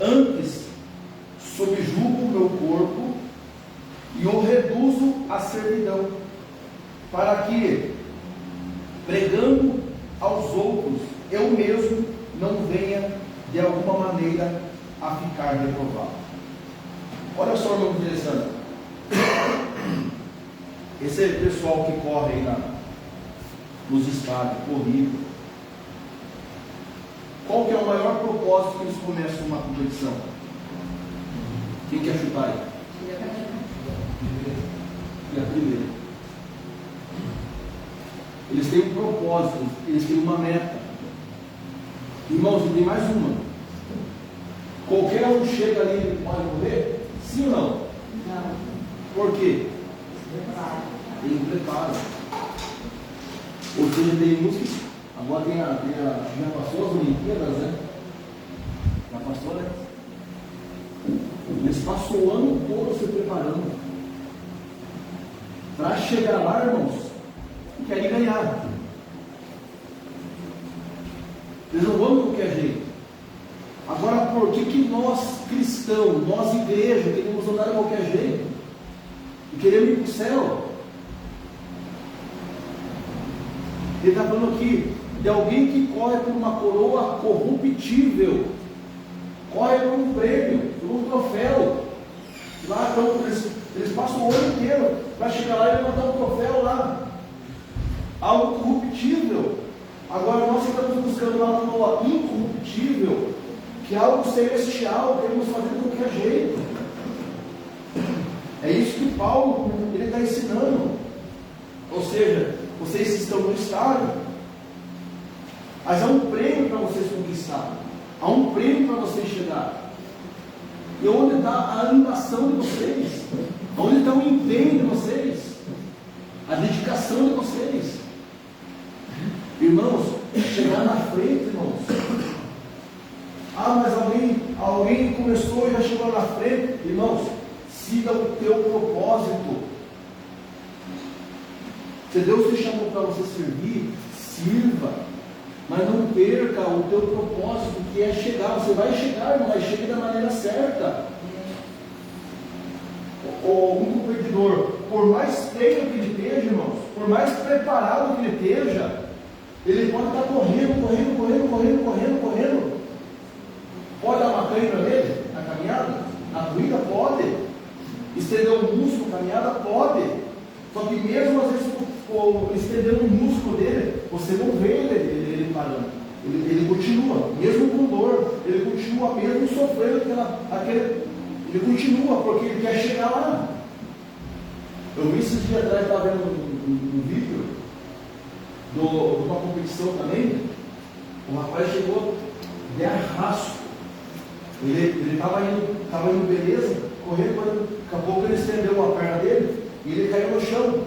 Antes, subjugo o meu corpo e o reduzo à servidão, para que, pregando aos outros, eu mesmo não venha de alguma maneira a ficar reprovado. Olha só o que interessante. Esse pessoal que corre aí nos estádios, corrida, qual que é o maior propósito que eles começam uma competição? Quem quer chutar aí? E a primeira. Eles têm um propósito, eles têm uma meta. Irmãos, e tem mais uma. Qualquer um chega ali e pode morrer? Sim ou não? Não. Por quê? Preparo. Tem um preparo. Ou seja, tem muitos. Agora já passou as Olimpíadas, né? Já passou, né? Eles passam o ano todo se preparando para chegar lá, irmãos, e querem ganhar. Eles não vão de qualquer jeito. Agora, por que nós cristãos, nós igreja, queremos andar de qualquer jeito? E queremos ir para o céu? Ele está falando aqui de alguém que corre por uma coroa corruptível, corre por um prêmio, por um troféu. Lá então, eles passam o ano inteiro para chegar lá e levantar um troféu lá, algo corruptível. Agora nós estamos buscando lá uma coroa incorruptível, que é algo celestial, queremos fazer de qualquer jeito. É isso que Paulo ele está ensinando. Ou seja, vocês estão no estádio, mas há um prêmio para vocês conquistar, há um prêmio para vocês chegar. E onde está a animação de vocês? Onde está o empenho de vocês? A dedicação de vocês? Irmãos, chegar na frente, irmãos. Ah, mas alguém começou e já chegou na frente. Irmãos, siga o teu propósito. Se Deus te chamou para você servir, sirva. Mas não perca o teu propósito, que é chegar. Você vai chegar, mas chegue da maneira certa. Um competidor, por mais treino que ele esteja, irmãos, por mais preparado que ele esteja, ele pode estar correndo. Pode dar uma cãibra nele, na caminhada? Na corrida? Pode. Estender o músculo, caminhada? Pode. Só que mesmo às vezes, estendendo o músculo dele, você não vê ele parando. Ele continua, mesmo com dor, ele continua mesmo sofrendo ele continua, porque ele quer chegar lá. Eu vi esses dias atrás, estava vendo um vídeo de uma competição também. O rapaz chegou de arrasto. Ele estava indo beleza, correndo, daqui a pouco ele estendeu a perna dele e ele caiu no chão.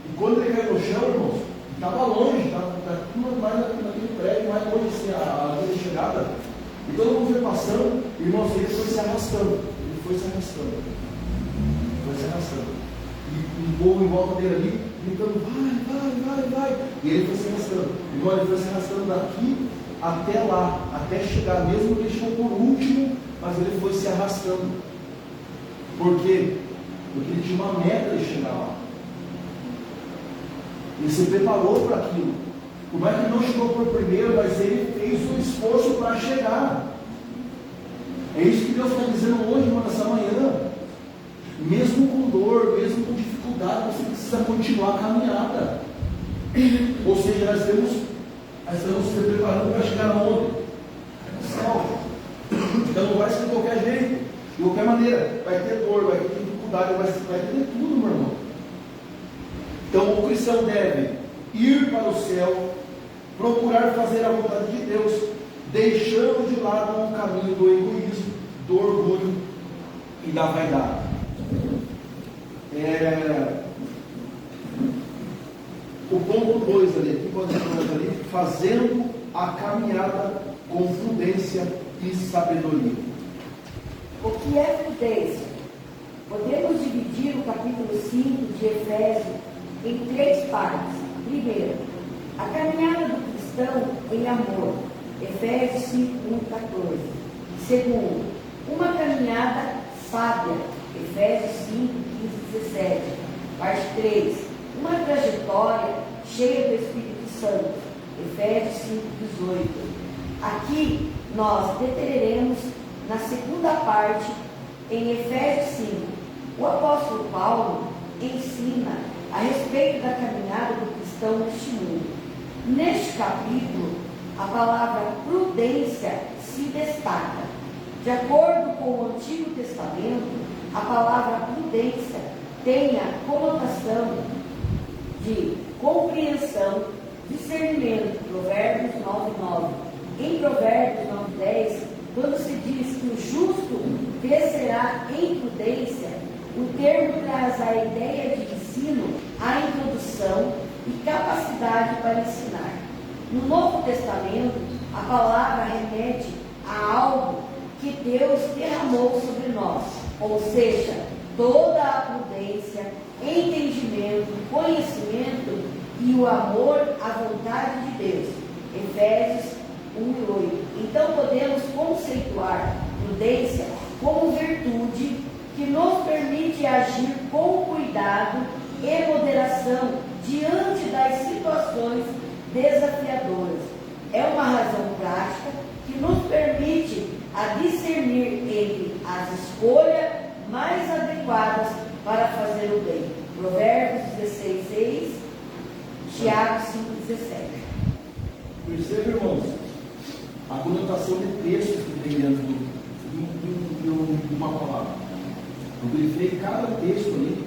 E quando ele caiu no chão, irmãos, estava longe, estava mais naquele prédio, mais longe assim, a linha de chegada. E todo mundo foi passando, irmãos, ele foi se arrastando. E um povo em volta dele ali, gritando, vai. E ele foi se arrastando. Irmão, ele foi se arrastando daqui até lá, até chegar, mesmo que ele chegou por último, mas ele foi se arrastando. Por quê? Porque ele tinha uma meta de chegar lá. Ele se preparou para aquilo. Por mais que ele não chegou por primeiro, mas ele fez um esforço para chegar. É isso que Deus está dizendo hoje, irmão, nessa manhã. Mesmo com dor, mesmo com dificuldade, você precisa continuar a caminhada. Ou seja, nós estamos se preparando para chegar aonde? No céu. Então não vai ser de qualquer jeito, de qualquer maneira. Vai ter dor, vai ter dificuldade, vai ter tudo, meu irmão. Então o cristão deve ir para o céu, procurar fazer a vontade de Deus, deixando de lado o caminho do egoísmo, do orgulho e da vaidade. O ponto 2 ali, que pode ser ali, fazendo a caminhada com prudência e sabedoria. O que é prudência? Podemos dividir o capítulo 5 de Efésios em 3 partes. Primeiro, a caminhada do cristão em amor, Efésios 5, 1-14. Segundo, uma caminhada sábia, Efésios 5, 15, 17. Parte 3, uma trajetória cheia do Espírito Santo, Efésios 5, 18. Aqui nós deteremos na segunda parte, em Efésios 5. O apóstolo Paulo ensina a respeito da caminhada do cristão neste mundo. Neste capítulo, a palavra prudência se destaca. De acordo com o Antigo Testamento, a palavra prudência tem a conotação de compreensão, discernimento, Provérbios 9:9. Em Provérbios 9:10, quando se diz que o justo crescerá em prudência, o termo traz a ideia de ensino, a introdução e capacidade para ensinar. No Novo Testamento, a palavra remete a algo que Deus derramou sobre nós, ou seja, toda a prudência, entendimento, conhecimento e o amor à vontade de Deus. Efésios 1:8. Então podemos conceituar prudência como virtude que nos permite agir com cuidado e moderação diante das situações desafiadoras. É uma razão prática que nos permite a discernir entre as escolhas mais adequadas para fazer o bem. Provérbios 16:6, Tiago 5:17. Perceba, irmãos, a conotação de textos que tem dentro de uma palavra. Eu grifei cada texto ali,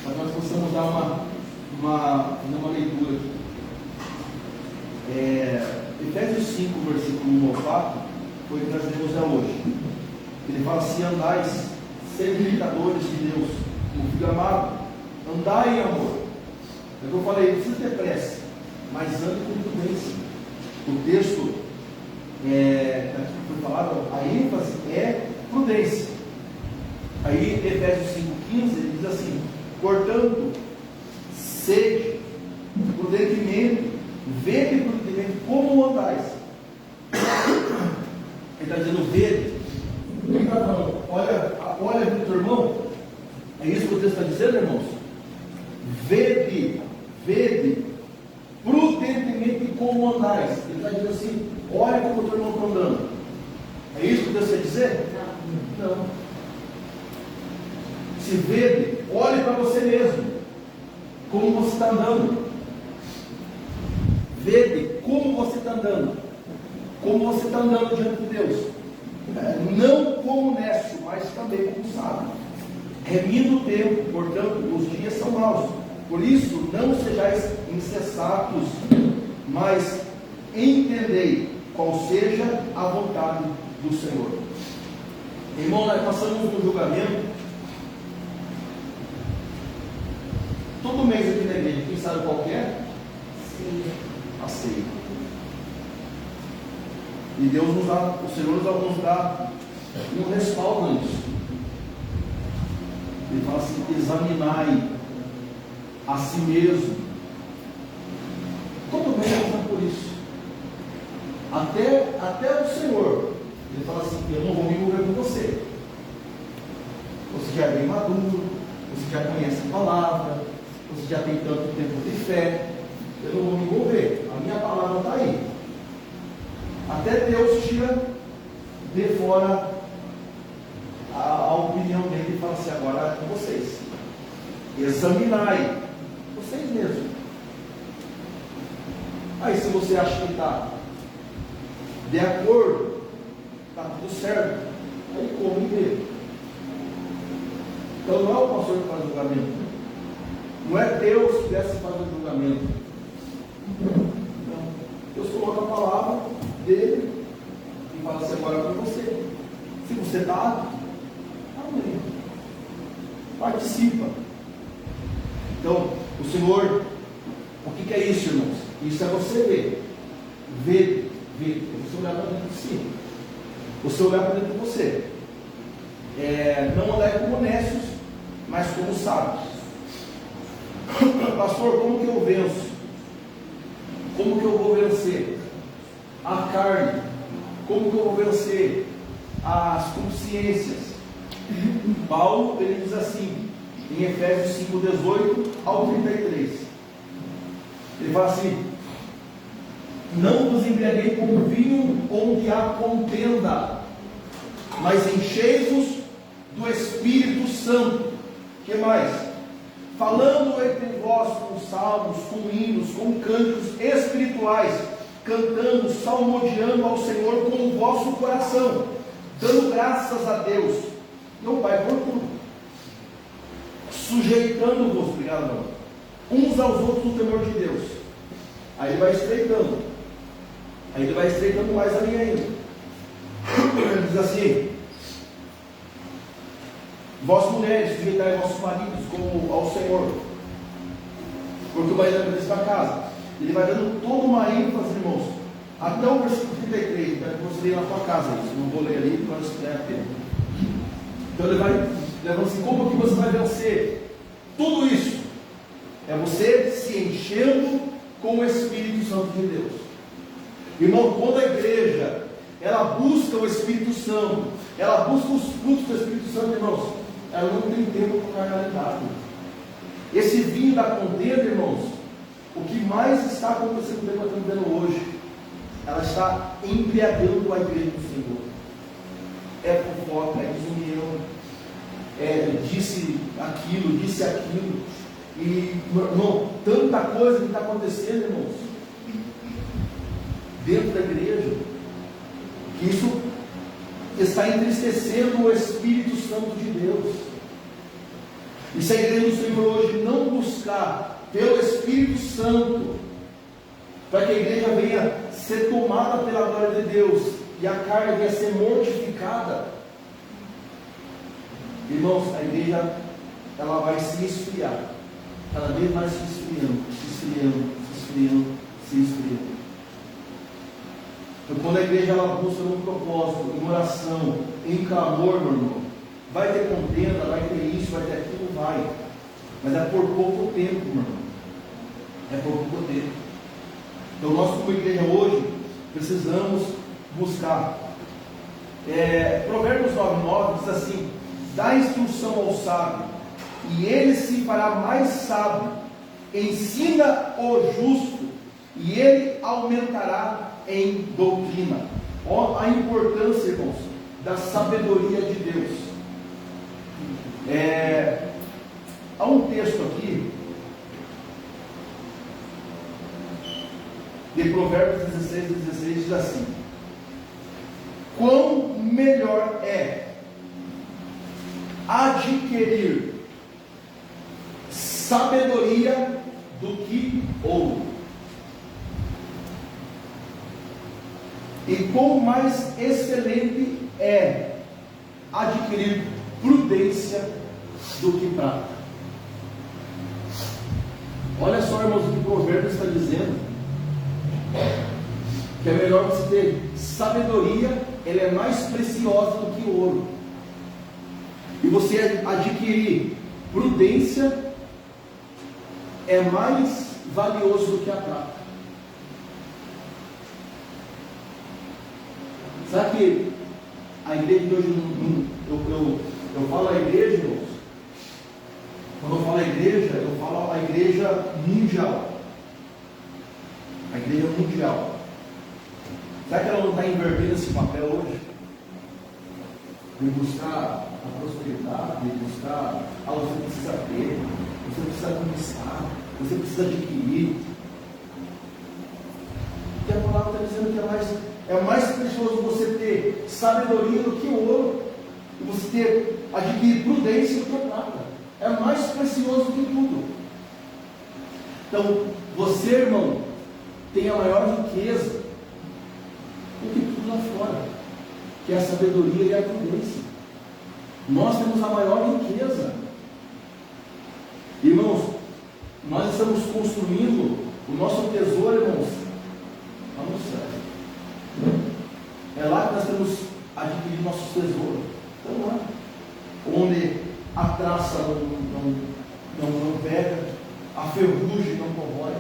para que nós possamos dar uma leitura aqui. Efésios 5, versículo 1 ao 4, foi o que nós lemos hoje. Ele fala assim: andais, sede imitadores de Deus, como filho amado, andai em amor. É o que eu falei, não precisa ter pressa, mas ande com prudência. O texto que foi falado, a ênfase é prudência. Aí, Efésios 5,15, ele diz assim: portanto, sede prudentemente, vede prudentemente como andais. Ele está dizendo vede. Ele está falando, olha para o teu irmão. É isso que o texto está dizendo, irmãos? Vede prudentemente como andais. Ele está dizendo assim: olha como o teu irmão está andando. É isso que o texto quer dizer? Não. Se vede, olhe para você mesmo, como você está andando. Vede como você está andando, como você está andando diante de Deus. Não como nécio, mas também como sábio. Remindo o tempo, portanto, os dias são maus. Por isso, não sejais insensatos, mas entendei qual seja a vontade do Senhor. Irmão, nós passamos um julgamento todo mês aqui na igreja. Quem sabe qual que é? A ceia. E Deus nos dá, o Senhor nos dá um respaldo nisso. Ele fala assim: examinai a si mesmo. Todo mês passamos por isso. Até o Senhor, ele fala assim: eu não vou me envolver com você. Você já é bem maduro, você já conhece a palavra, você já tem tanto tempo de fé. Eu não vou me envolver. A minha palavra está aí. Até Deus tira de fora a opinião dele e fala assim: agora é com vocês. Examinai vocês mesmos. Aí, se você acha que está de acordo, está tudo certo, aí come dele. Então não é o pastor que faz o julgamento. Não é Deus que desce fazer o julgamento. Não. Deus coloca a palavra dele e fala assim: agora é com você. Se você está, amém. Participa. Então, o Senhor, o que é isso, irmãos? Isso é você ver. Ver. Você olhar para dentro de si. Você olhar para dentro de você. Não andar como nécios, mas como sábios. Pastor, como que eu venço? Como que eu vou vencer a carne? Como que eu vou vencer as consciências? Paulo, ele diz assim, em Efésios 5:18 ao 33. Ele fala assim: não vos embriaguei com vinho onde há contenda, mas enchei-vos do Espírito Santo. Que mais? Falando entre vós com salmos, com hinos, com cânticos espirituais, cantando, salmodiando ao Senhor com o vosso coração, dando graças a Deus, meu Pai, por tudo, sujeitando-vos, obrigado, não, uns aos outros no temor de Deus. Aí ele vai estreitando, mais a linha ainda. Ele diz assim: vós mulheres, sujeitai vossos maridos como ao Senhor, porque o marido é a cabeça da casa. Ele vai dando toda uma ênfase, irmãos, até o versículo 33, para que você leia na sua casa isso. Não vou ler ali, porque nós é tempo. Então ele vai levando assim: como que você vai vencer tudo isso? É você se enchendo com o Espírito Santo de Deus. Irmão, quando a igreja ela busca o Espírito Santo, ela busca os frutos do Espírito Santo, irmãos, ela não tem tempo para carnalidade. Esse vinho da contenda, irmãos, o que mais está acontecendo com o que nós estamos vendo hoje, ela está embriagando a igreja do Senhor. É fofoca, é desunião, disse aquilo, e, irmão, tanta coisa que está acontecendo, irmãos, dentro da igreja, que isso está entristecendo o Espírito Santo de Deus. E se a igreja do Senhor hoje não buscar pelo Espírito Santo, para que a igreja venha ser tomada pela glória de Deus e a carne venha ser mortificada, irmãos, a igreja ela vai se esfriar, cada vez mais se esfriando. Então, quando a igreja ela busca no propósito, em oração, em clamor, meu irmão, vai ter contenda, vai ter isso, vai ter aquilo, vai. Mas é por pouco tempo, meu irmão. É por pouco tempo. Então nós como igreja hoje, precisamos buscar. Provérbios 9:9 diz assim: dá instrução ao sábio, e ele se fará mais sábio. Ensina o justo, e ele aumentará em doutrina. Olha a importância, irmãos, da sabedoria de Deus. Há um texto aqui de Provérbios 16 diz assim: quão melhor é adquirir sabedoria do que ouro, e quão mais excelente é adquirir prudência do que prata. Olha só, irmãos, o que o Provérbios está dizendo, que é melhor você ter sabedoria, ela é mais preciosa do que o ouro, e você adquirir prudência é mais valioso do que a prata. Sabe que a igreja de hoje, eu falo a igreja, irmãos, quando eu falo a igreja, eu falo a igreja mundial. A igreja mundial. Será que ela não está invertendo esse papel hoje? De buscar a prosperidade, de buscar, você precisa ter, você precisa conquistar, você precisa adquirir. Porque a palavra está dizendo que é mais precioso você ter sabedoria do que o ouro, e você adquirir prudência do que a prata. É mais precioso do que tudo. Então, você, irmão, tem a maior riqueza do que tudo lá fora, que é a sabedoria e a prudência. Nós temos a maior riqueza. Irmãos, nós estamos construindo o nosso tesouro, irmãos, lá no céu. É lá que nós temos adquirido nossos tesouros. Então lá, onde a traça não pega, a ferrugem não corrói.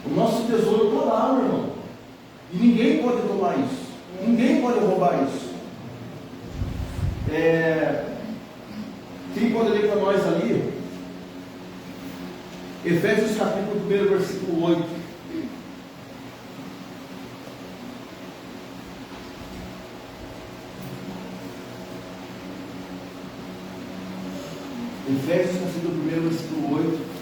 O nosso tesouro está lá, meu irmão. E ninguém pode tomar isso. Ninguém pode roubar isso. Quem pode ler para nós ali? Efésios capítulo 1, versículo 8. Efésios capítulo 1, versículo 8.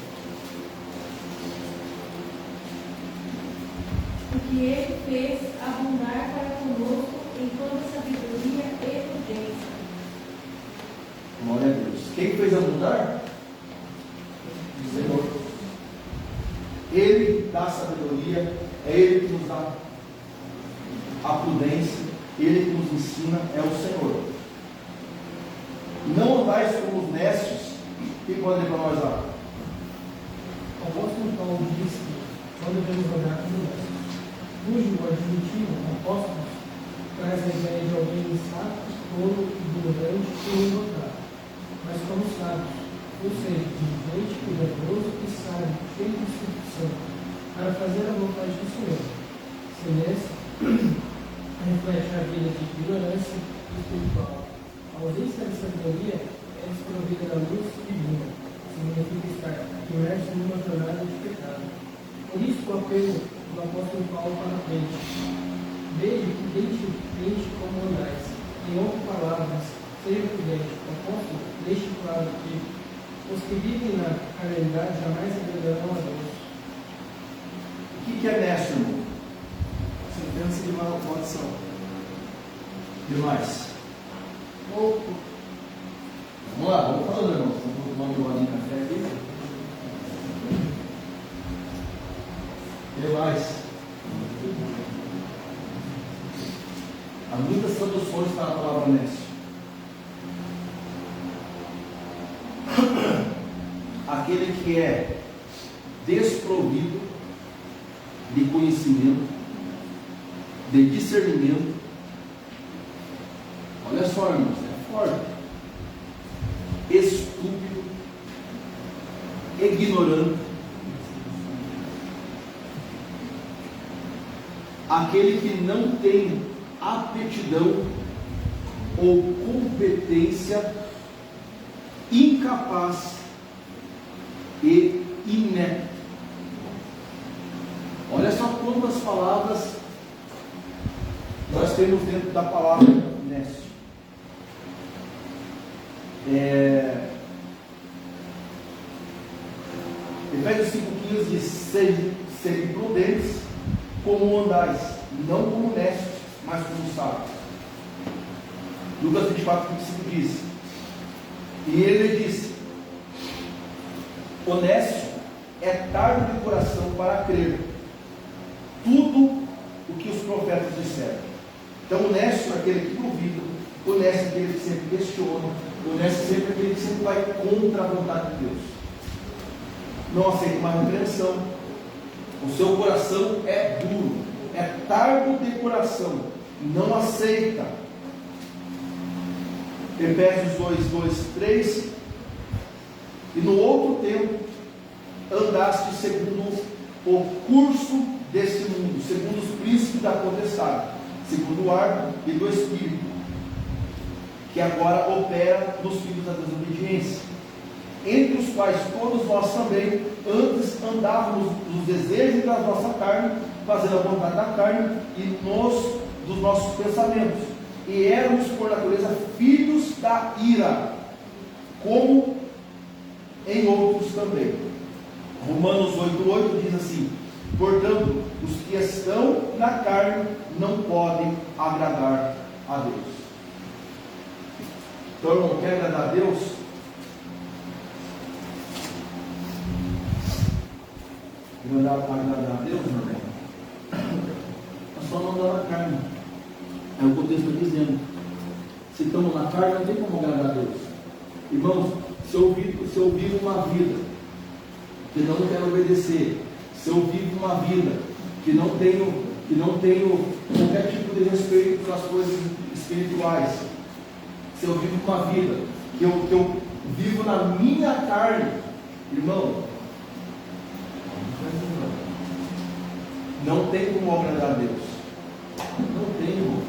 Porque ele fez abundar para conosco em toda sabedoria e prudência. Glória a Deus. Quem fez abundar? O Senhor. Ele dá sabedoria, é Ele que nos dá a prudência, Ele que nos ensina é o Senhor. Não andais como os necios. Quem pode ler para nós lá? O apóstolo Paulo diz que quando devemos olhar como nós, cujo adjetivo, apóstolos, traz a ideia de alguém insato, tolo, ignorante ou idotrado, mas como sábios, ou seja, diligente, cuidadoso e sábio, cheio de instrução, para fazer a vontade do Senhor. Silêncio reflete a vida de ignorância espiritual. A ausência de sabedoria é desprovida da luz divina. Significa estar imerso numa jornada de pecado. Por isso, o apelo do apóstolo Paulo para a crente: veja que deixe como andais, em outras palavras, seja prudente. O apóstolo deixe claro que os que vivem na carnalidade jamais agradarão a Deus. O que é nécio, irmão? Sentença de maldição. Demais. Pouco. Vamos lá, vamos falando, irmão. Vamos tomar um golinho de café aqui. Demais. Há muitas traduções para a palavra nécio. Aquele que é desprovido de conhecimento, de discernimento. Olha só, irmãos, é forte. Estúpido, ignorante, aquele que não tem aptidão ou competência, incapaz e inepto. Olha só quantas palavras nós temos dentro da palavra nécio. Efésios 5,15 diz: sede prudentes como andais, não como necios, mas como sábios. Lucas 24,25 diz: e ele disse: o nécio é tardo de coração para crer tudo o que os profetas disseram. Então o nécio é aquele que duvida, o nécio é aquele que sempre questiona, o nécio sempre é aquele que sempre vai contra a vontade de Deus. Não aceita uma repreensão. O seu coração é duro, é tardo de coração, não aceita. Efésios 2:3: e no outro tempo andaste segundo o curso deste mundo, segundo os príncipes da potestade, segundo o ar e do Espírito, que agora opera nos filhos da desobediência, entre os quais todos nós também antes andávamos nos desejos da nossa carne, fazendo a vontade da carne e dos nossos pensamentos, e éramos por natureza filhos da ira, como em outros também. Romanos 8:8 diz assim: portanto, os que estão na carne não podem agradar a Deus. Então, irmão, quer agradar a Deus? Agradar a Deus, meu irmão? É só não andar na carne. É o que o texto está dizendo. Se estamos na carne, não tem como agradar a Deus. Irmãos, se eu vivo uma vida que não quero obedecer, se eu vivo uma vida que não tenho qualquer tipo de respeito pelas coisas espirituais, se eu vivo uma vida que eu vivo na minha carne, irmão, não tem como agradar a Deus. Não tem, irmão.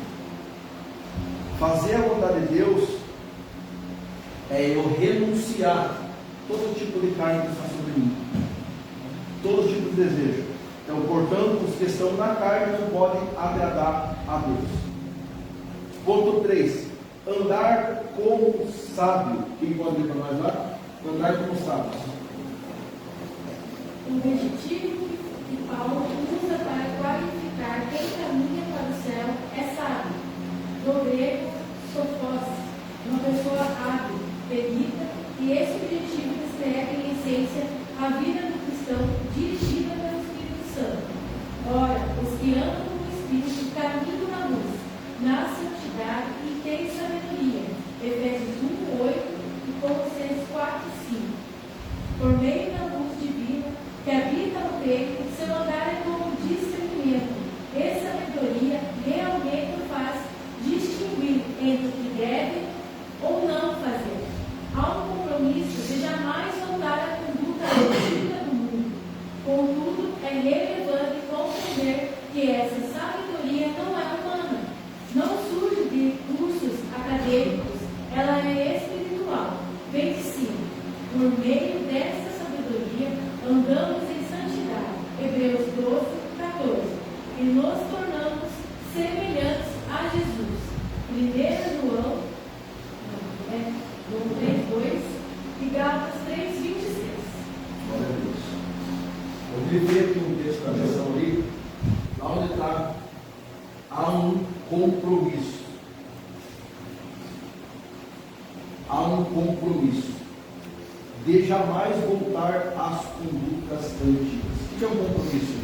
Fazer a vontade de Deus é eu renunciar todo tipo de carne que está sobre mim, todo tipo de desejo. Então, portanto, os que estão na carne não podem agradar a Deus. Ponto 3: andar como sábio. Quem pode ler para nós lá? Andar como sábio. O adjetivo que Paulo usa para qualificar quem caminha para o céu é sábio. Do grego, sofós, uma pessoa hábil, perita, e esse objetivo descreve em essência a vida do cristão dirigida pelo Espírito Santo. Ora, os que andam no Espírito caminham na luz, na santidade e tem sabedoria. Efésios 1:8 e Colossenses 4:5. Por meio da luz divina que habita no peito, seu andar é como discernimento e sabedoria realmente o faz distinguir entre o que deve ou não fazer. Há um compromisso de jamais voltar à conduta antiga do mundo. Contudo, é relevante compreender que essa sabedoria não é humana, não surge de cursos acadêmicos, ela é espiritual, vem de cima. Por meio dessa sabedoria, andamos em santidade, Hebreus 12:14, e nos tornamos semelhantes a Jesus. 1 João 3:2 e Gálatas 3:26. Glória a Deus. Eu vivi aqui um texto da versão ali, lá onde está, há um compromisso. Há um compromisso de jamais voltar às condutas antigas. O que é um compromisso?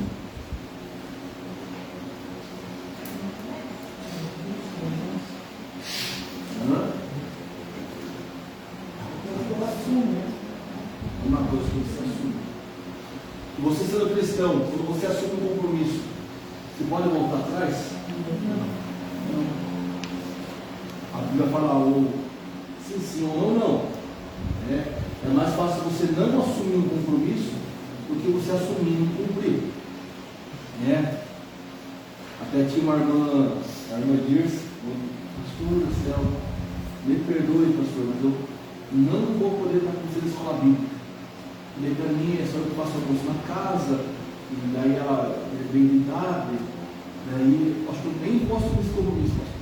Uma coisa que você assume. E você sendo cristão, quando você assume um compromisso, você pode voltar atrás? Não. A Bíblia fala ou sim ou não. É mais fácil você não assumir um compromisso do que você assumir e não cumprir. Até tinha uma irmã, a irmã Dirce, pastor do céu, me perdoe, pastor, mas eu não vou poder estar com vocês na escola bíblica. Falei para mim, é só que eu faço almoço na casa, e daí ela vem de idade, daí acho que eu nem posso ter esse compromisso, pastor.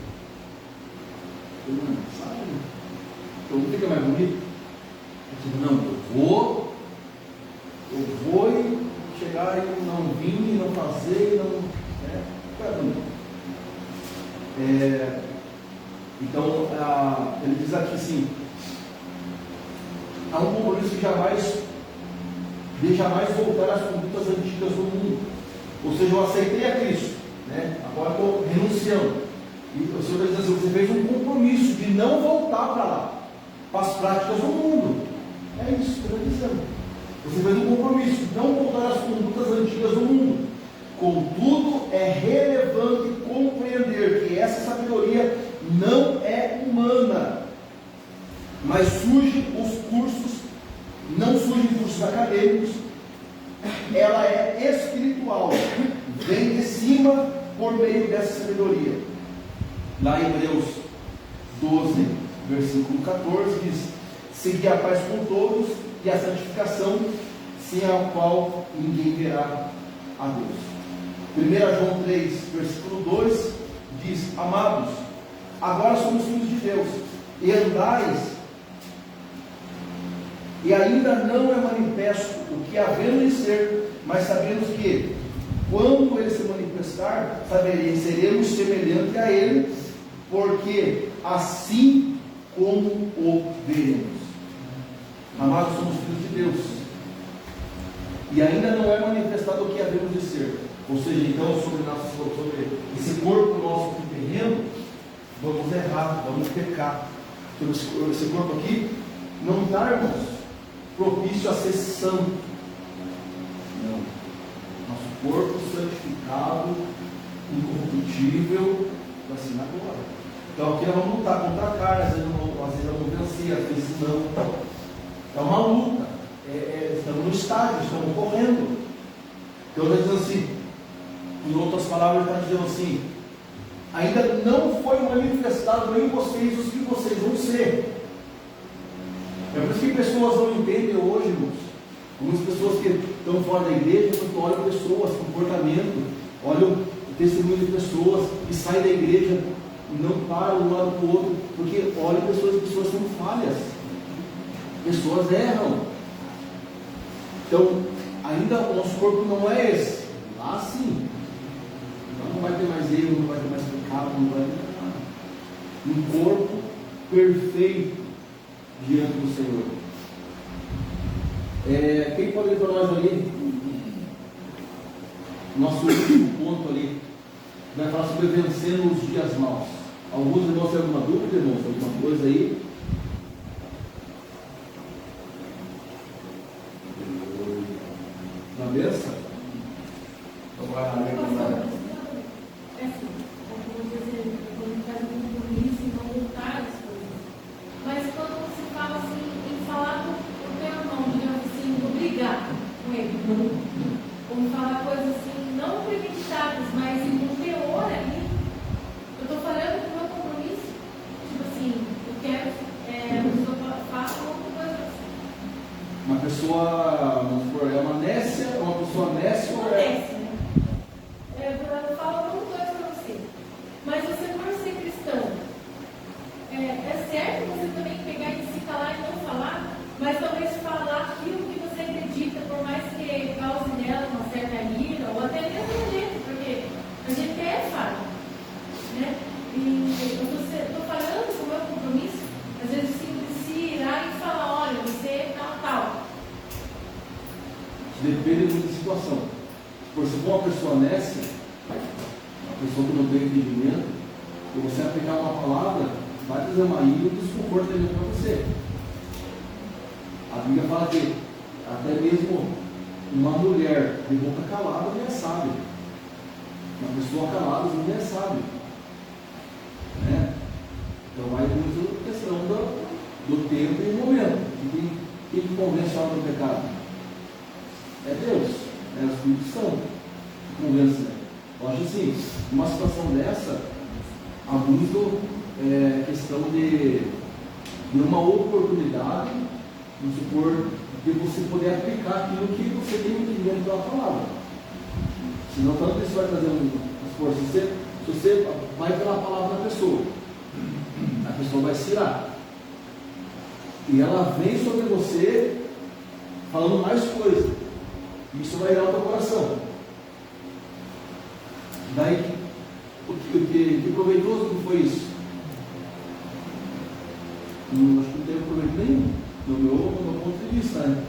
Eu não, sabe? Então não fica mais bonito? Eu digo, não, eu vou e chegar e não vir, e não fazer, e não. Fica bonito. Então, ele diz aqui assim, há um compromisso de jamais voltar às condutas antigas do mundo. Ou seja, eu aceitei a Cristo, agora estou renunciando. E o Senhor está dizendo assim, você fez um compromisso de não voltar para lá, para as práticas do mundo. É isso que eu estou dizendo. Você fez um compromisso de não voltar às condutas antigas do mundo. Contudo, é relevante compreender que essa sabedoria não é humana, mas não surgem cursos acadêmicos, ela é espiritual, vem de cima por meio dessa sabedoria. Lá em Hebreus 12, versículo 14, diz: segui a paz com todos e a santificação, sem a qual ninguém verá a Deus. 1 João 3, versículo 2 diz: amados, agora somos filhos de Deus, e andais, e ainda não é manifesto o que havemos de ser, mas sabemos que, quando Ele se manifestar, seremos semelhantes a Ele, porque assim como o veremos. Amados, somos filhos de Deus, e ainda não é manifestado o que havemos de ser. Ou seja, então, sobre esse corpo nosso terreno, vamos errar, vamos pecar. Então, esse corpo aqui não está, irmãos, propício a ser santo. Não. Nosso corpo santificado, incorruptível, vai ser agora. Então aqui nós vamos lutar contra a carne, às vezes vamos vencer, às vezes não. É uma luta. Estamos no estádio, estamos correndo. Então está dizendo assim, em outras palavras, está dizendo assim, ainda não foi manifestado em vocês os que vocês vão ser. É por isso que pessoas não entendem hoje, irmãos. Algumas pessoas que estão fora da igreja, quando olham pessoas, comportamento, olham o testemunho de pessoas e saem da igreja e não param um lado para o outro, porque olham pessoas são falhas, pessoas erram. Então, ainda o nosso corpo não é esse. Lá sim. Não vai ter mais erro, não vai ter mais pecado, não vai ter nada. Um corpo perfeito diante do Senhor. Quem pode ler para nós ali? Nosso último ponto ali vai falar sobre vencendo os dias maus. Alguns irmãos têm alguma dúvida, irmãos? Alguma coisa aí? Na benção? Então vai lá, né? É assim, como dizer, quando faz um compromisso e não lutar as coisas. Mas quando você fala assim, em falar com o teu irmão, digamos assim, obrigar com ele, ou falar coisas assim, não premeditadas, mas em um teor ali, eu estou falando do meu compromisso, tipo assim, eu quero, a pessoa faça alguma coisa assim. Uma pessoa, vamos supor, é uma nécia, uma pessoa nécia ou é... Acontece, né? Eu falo alguma coisa para você. Mas você, por ser cristão, é certo você também pegar e se calar e não falar, mas talvez falar aquilo que você acredita, por mais que cause nela uma certa ira, ou até mesmo a gente, porque a gente é falho, né? E eu estou falando com o meu compromisso, às vezes simples se irar e falar, olha, você é tal. Depende muito da situação. Se for uma pessoa nécia, uma pessoa que não tem entendimento, e você aplicar uma palavra, vai trazer uma ira e um desconforto dentro para você. A Bíblia fala que até mesmo uma mulher de boca calada não é sábia. Uma pessoa calada não é sábia. Né? Então vai muito questão do tempo e do momento. Quem convence ela do pecado? É Deus, é o Espírito Santo que convence. Eu acho assim, numa situação dessa, abuso é questão de uma oportunidade, vamos supor, de você poder aplicar aquilo que você tem entendimento pela palavra. Senão, tanto isso vai trazer vamos supor, se você vai pela palavra da pessoa, a pessoa vai se irar. E ela vem sobre você falando mais coisas. Isso vai irar o teu coração. Daí, o que proveitoso que foi isso? Acho que não teve proveito nenhum, no meu ponto de vista, né?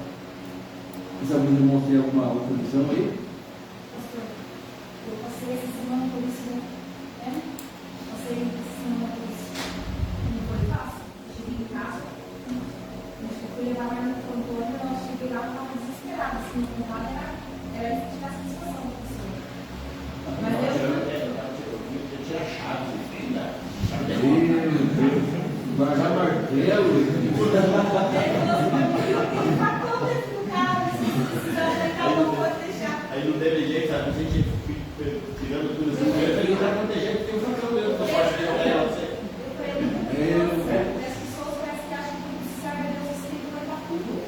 Mas alguém irmão tem alguma outra visão aí? Pastor, eu passei essa semana por isso, né? Passei essa semana por isso. Não foi fácil. Cheguei em casa, eu fui levar minha mãe no Antônio, eu cheguei lá e estava desesperada. Assim, não vontade era tirar satisfação da pessoa. Mas eu tinha chave, Guardar martelo. Aí não teve jeito, sabe? A gente tirando tudo assim, ele está protegendo, tem um facão mesmo, não pode pegar você. As pessoas parecem que acham que se serve a Deus assim, vai dar tudo.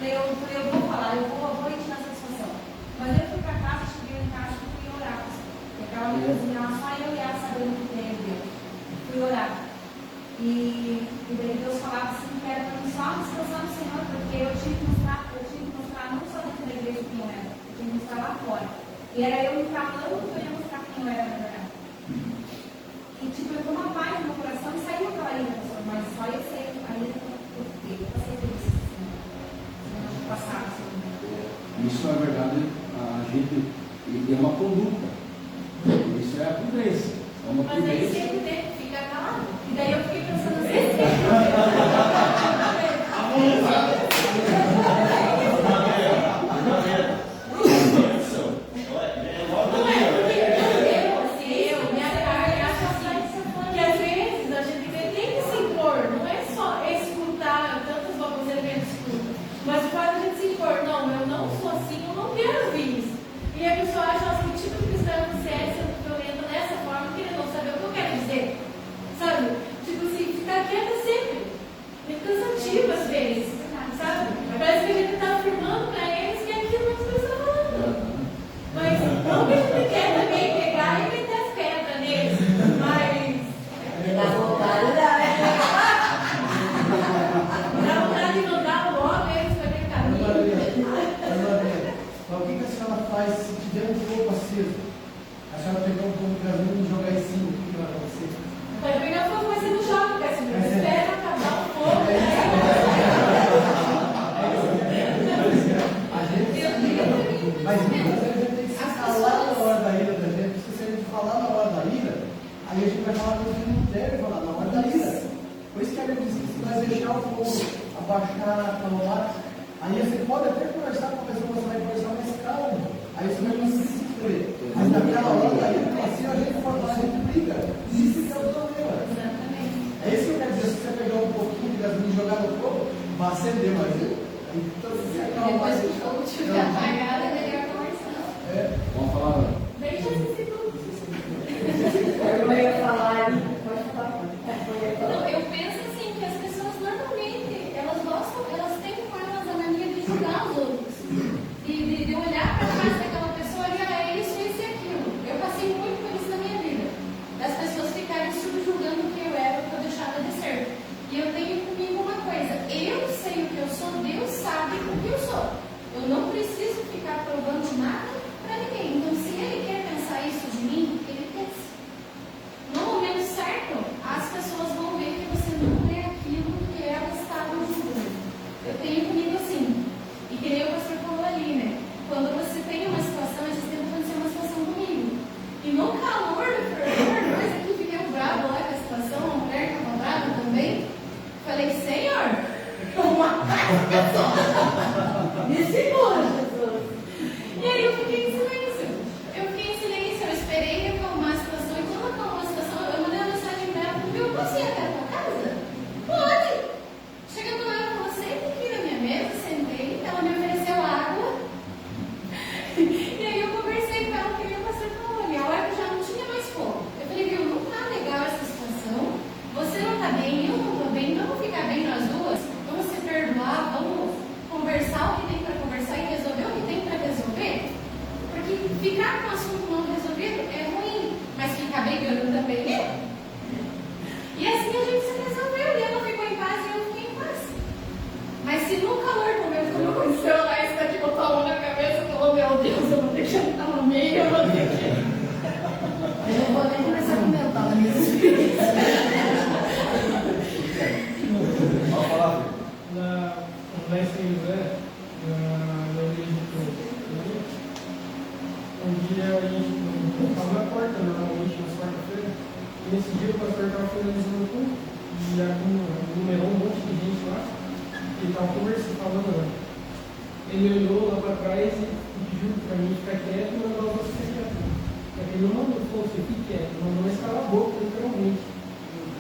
Eu vou falar, eu vou te dar satisfação. Mas eu fui para casa, cheguei em casa e fui orar. Porque aquela mulherzinha lá, só eu e ela sabendo o que tem de Deus. Fui orar. E daí Deus falava assim, que era para mim só descansar no Senhor, porque eu tinha que mostrar não só dentro da igreja quem eu era, eu tinha que mostrar lá fora. E era eu me falando que eu ia mostrar quem eu era na verdade. E tipo, eu uma paz no meu coração e saiu aquela ira, mas só eu sei a ira que eu passei por isso, semana passada. Isso, na verdade, a gente é uma conduta. Isso é a prudência. É uma Mas aí prudência. sempre tem que ficar calado. E daí eu fiquei pensando assim. Não é porque minha carne acha assim, que às vezes a gente tem que se impor, não é só escutar tantas baboseiras que a gente escuta, mas faz a gente se impor, não, eu não sou assim, eu não quero ouvir isso. E a pessoa acha, nossa, que tipo de cristão você é sendo violenta dessa forma, que ele não sabe o que eu quero dizer. Sabe? Tipo assim, ficar quieta sempre. É cansativo às vezes. Sabe? Parece que a gente está afirmando para eles que é aquilo que você está falando. Mas não que a gente quer também pegar e meter as pedras neles. Mas. Dá vontade, dá. Dá vontade de mandar logo eles para aquele caminho. Mas o que a senhora faz se tiver um fogo aceso? A senhora pegar um pouco de gasolina e jogar em cima, o que vai acontecer? Vai pegar fogo, mas você não joga, porque assim, você espera acabar o fogo. Mas muitas vezes a gente tem que se calar na hora da ira da gente, porque se a gente falar na hora da ira, aí a gente vai falar coisa que não deve orar na hora da ira. Por isso que a Bíblia diz que se vai deixar o fogo abaixar, acalmar, aí você pode até conversar com a pessoa, você vai conversar mais calmo. Aí você vai conseguir se crer. Mas naquela hora, aí, se a gente for lá, a gente briga. Isso que é o problema. Exatamente. É isso que eu quero dizer. Se você pegar um pouquinho de gasolina e jogar no fogo, vai acender, mas então se acalmar. Depois que o fogo estiver apagado, é melhor conversar. Vamos falar. Deixa esse tudo. Eu ia falar, pode falar. Não, eu penso assim, que as pessoas normalmente, elas gostam, elas têm com elas a mania de julgar os outros. De olhar para trás daquela pessoa e olhar, é isso, isso e aquilo. Eu passei muito por isso na minha vida. Das pessoas ficarem subjulgando o que eu era, o que eu deixava de ser. E eu tenho comigo uma coisa, eu sei o que eu sou, Deus sabe o que eu sou. Eu não preciso ficar provando nada para ninguém. Então, se Ele quer pensar isso de mim, Ele pensa. No momento certo, as pessoas vão ver que você não é aquilo que elas estavam julgando. Eu tenho comigo assim, e que nem o pastor falou ali, né? Quando você tem uma situação, às vezes tem que acontecer uma situação comigo. E no calor do fervor, nós aqui ficamos bravos lá com a situação, a mulher estava brava também. Falei, Senhor, uma me segura, Jesus. E aí eu fiquei em silêncio. Eu esperei acalmar a situação. E quando acalmou a situação, eu mandei uma mensagem para ela, eu posso ir até a tua casa? Pode! Chegando lá, ela falou, senta aqui na minha mesa, sentei, ela me ofereceu água. E aí eu conversei com ela, que nem o pastor falou, a hora que já não tinha mais fogo. Eu falei, viu, não tá legal essa situação, você não tá bem, eu não tô bem, vamos ficar bem nós duas, vamos se perdoar, vamos conversar o que tem para conversar e resolver o que tem para resolver. Porque ficar com o assunto não resolvido é ruim, mas ficar brigando também é. E assim a gente se resolveu, e ela ficou em paz e eu fiquei em paz. Mas se no calor do meu, quando aconteceu lá, isso daqui botou a mão na cabeça e falou, meu Deus, eu vou ter que jantar no meio, eu vou ter que... Eu não vou nem começar a comentar na minha experiência. Vamos falar. Lá em São José, na igreja que eu ia, um dia a gente estava na porta, normalmente, na quarta-feira, e nesse dia o pastor estava finalizando o culto, e numerou um monte de gente lá, e estava conversando, falando lá. Ele olhou lá para trás e pediu para mim ficar quieto e mandou você ficar quieto. Ele não mandou, falou, você fique quieto, mandou mais calar a boca, literalmente.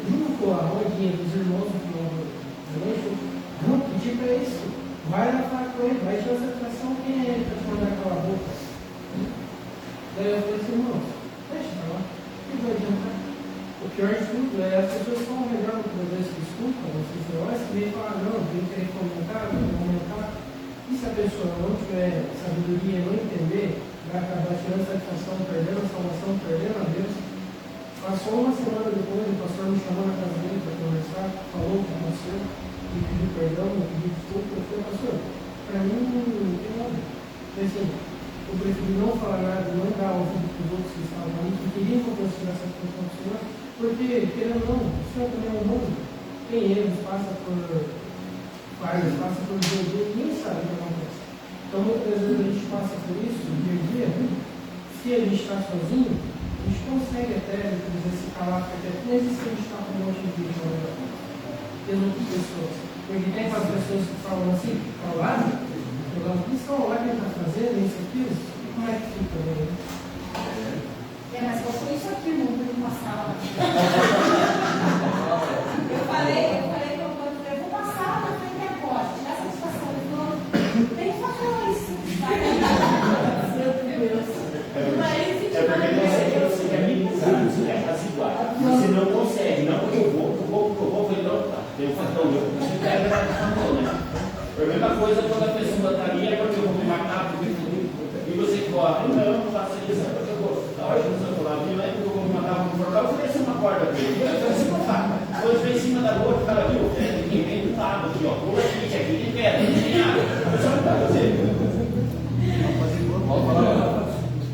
Junto com a rodinha dos irmãos do final da noite, não pedi para isso. Vai lá falar com ele, vai tirar a satisfação, quem é ele para mandar calar a boca? Daí eu falei assim, irmãos, deixa pra lá, o que vai adiantar? O pior de tudo é as pessoas estão ao redor muitas vezes que escutam, vocês negócios, que vem falar, não, tem que querer comentar, não tem que comentar. E se a pessoa não tiver sabedoria, não entender, vai acabar tirando satisfação, perdendo a salvação, perdendo a Deus. Passou uma semana depois, o pastor me chamou na casa dele para conversar, falou o que aconteceu, me pediu perdão, me pediu desculpa. Eu falei, pastor, para mim não tem nada. Então, assim, eu preferi não falar nada, não dar ouvido para os outros que estavam ali, que queriam que eu considerasse essa situação do Senhor, porque, querendo ou não, o Senhor também é um mundo, tem erros, passa por falhas, passa por dia a dia, ninguém sabe o que acontece. Então, muitas vezes a gente passa por isso, dia a dia, se a gente está sozinho, a gente consegue até, muitas vezes, se calar, porque não existe a gente estar com um monte de gente ao redor. Tem outras pessoas. Porque tem aquelas pessoas que falam assim, ao lado, que estão lá, que ele está fazendo, isso, aquilo, e como é que fica, né? Mas eu fui isso aqui, não fui numa sala. Eu falei que eu vou uma sala na frente da porta, tirar satisfação. Ele falou, tem que fazer isso. Meu Deus. É porque você quer minimizar, você quer apaziguar. Você não consegue, não porque eu vou, falei, não, tá, tem um fator, você pega a fator, né? A mesma coisa quando a pessoa está ali, é porque eu vou me matar, e você corre, não faça isso, é porque eu vou. A hora que você for lá, não é porque eu vou me matar, vou me oferecer uma corda para ele, eu vou se matar. Depois vem em cima da boca, o cara viu, quem vem do lado aqui, ó, pula aqui tem pedra, não tem água. Você não vai fazer. Vamos falar.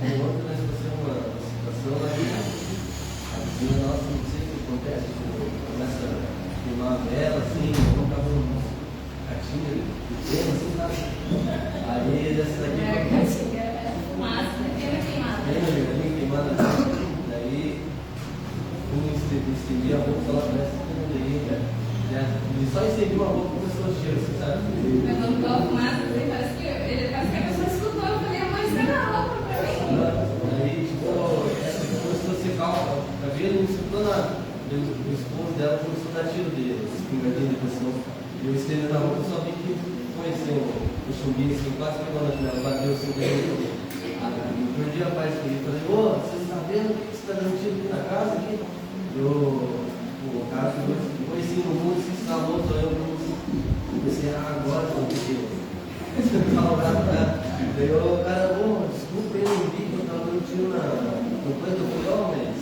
Ontem nós passamos uma situação lá a vizinha nossa, não sei o que acontece, começa a queimar a vela, assim, não acaba uma caixinha pequena, assim, sabe? Aí essa daqui. Fumaça, né? Queimada. Queimada. Daí, um esteve estendi a roupa, ela parece que não dei, e só estendi uma roupa e começou a cheiro, você sabe? Mas quando coloca fumaça, assim, parece que a pessoa escutou. Eu falei, a mãe, você dá a roupa pra mim? Aí, tipo, essa começou a secar, a ver, não escutou nada. O esposo dela começou a dar tiro dele, espingardinho de pessoa. E eu estendendo a roupa, só vi que foi assim, o chumbinho assim, quase pegou na janela, bateu assim, eu perdi a paz com ele. Falei, ô, você está vendo o que você está dando tiro aqui na casa? Aqui? O cara foi assim no mundo, se instalou, só eu comecei, agora eu vou daí o cara, desculpa, eu não vi que eu estava dando tiro no canto. Eu falei, ó, mas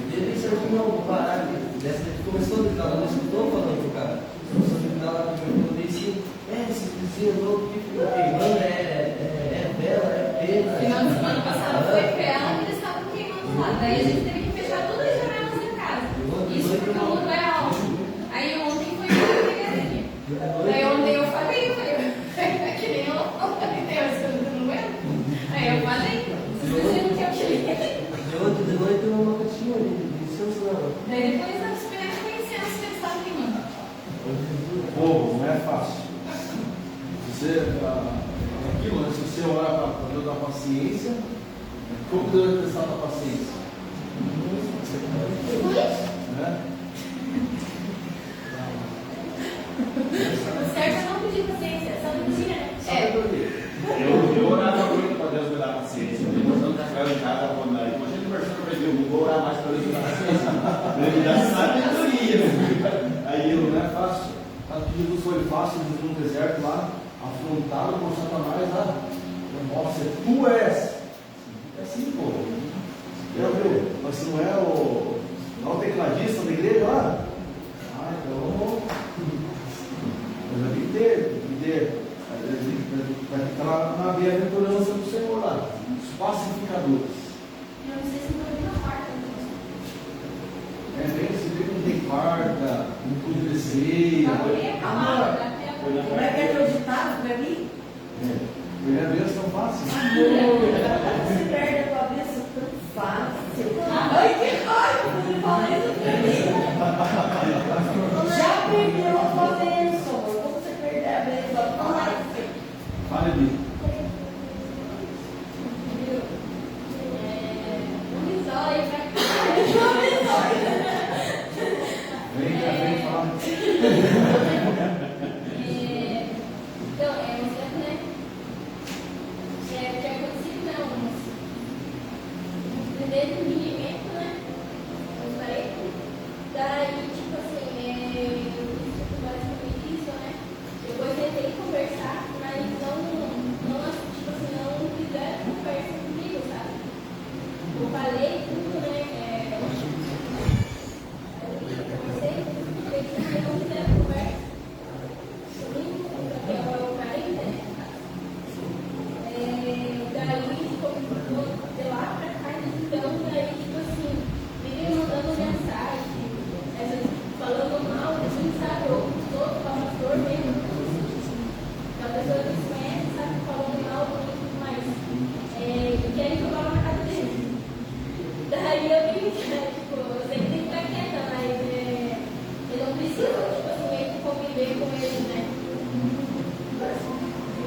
ele disse que não, vou parar. Dessa vez começou a gritar, não escutou falando pro cara. Começou a gritar lá pro meu, eu disse, esse vizinho novo que ficou queimando, é vela, é pena. Final de semana passado foi vela e eles estavam queimando lá. Daí a gente teve que fechar todas as janelas da casa. Isso porque o mundo é alto. Aí ontem foi aqui. Daí ontem eu falei, que nem eu falei, Deus, eu não aguento. Aí eu falei, você não quer o que? De noite eu não tinha licença não. Daí depois da supermercado conhecendo se eles estavam queimando. Povo, não é fácil. Aquilo, né? Se você orar para Deus dar paciência, como Deus vai prestar a paciência? Né? O certo é não pedir paciência, só pedir, né? Eu orava muito para Deus me dar paciência. Depois não caiu em casa, quando a gente conversando para Deus, não vou orar mais para Deus me dar paciência. Ele me dá sabedoria. Aí eu, não é fácil. Sabe que Jesus foi fácil no deserto lá, afrontado por Satanás lá. Nossa, tu és. É assim, pô. Mas não é o tecladista da igreja lá? Ah, então. Mas tem que ter. Vai ficar na bem-aventurança do Senhor lá. Os pacificadores. Eu não sei se não tem na quarta. Bem, se vê que não tem quarta, não pude descer. Como é que é teu ditado para mim? Ganhar a bênção tão fácil. Você perde a tua bênção tão fácil. Ai, que raiva! Você fala isso pra mim. Já perdeu a tua bênção. Como você perder a bênção fácil? Fale ali. Vem cá, vem falar. Então, é um certo, né? Que é acontecido, né? Desde o rendimento, né? Eu falei. Daí, tipo assim, basicamente isso, né? Depois tentei conversar, mas tipo assim, não quiseram conversa comigo, sabe? Eu falei tudo, né? Não quiseram conversa comigo, porque agora eu parei, né? Daí, de lá pra cá, então, daí, tipo assim, vivem mandando mensagem, falando mal, assim, sabe? Ou todo pastor mesmo, a pessoa que se conhece, sabe? Falando mal e tudo mais. E querem que eu vá na casa dele. Daí eu vim, tipo, eu sei que tem que ficar quieta, mas eu não preciso, tipo assim, meio que conviver com eles, né?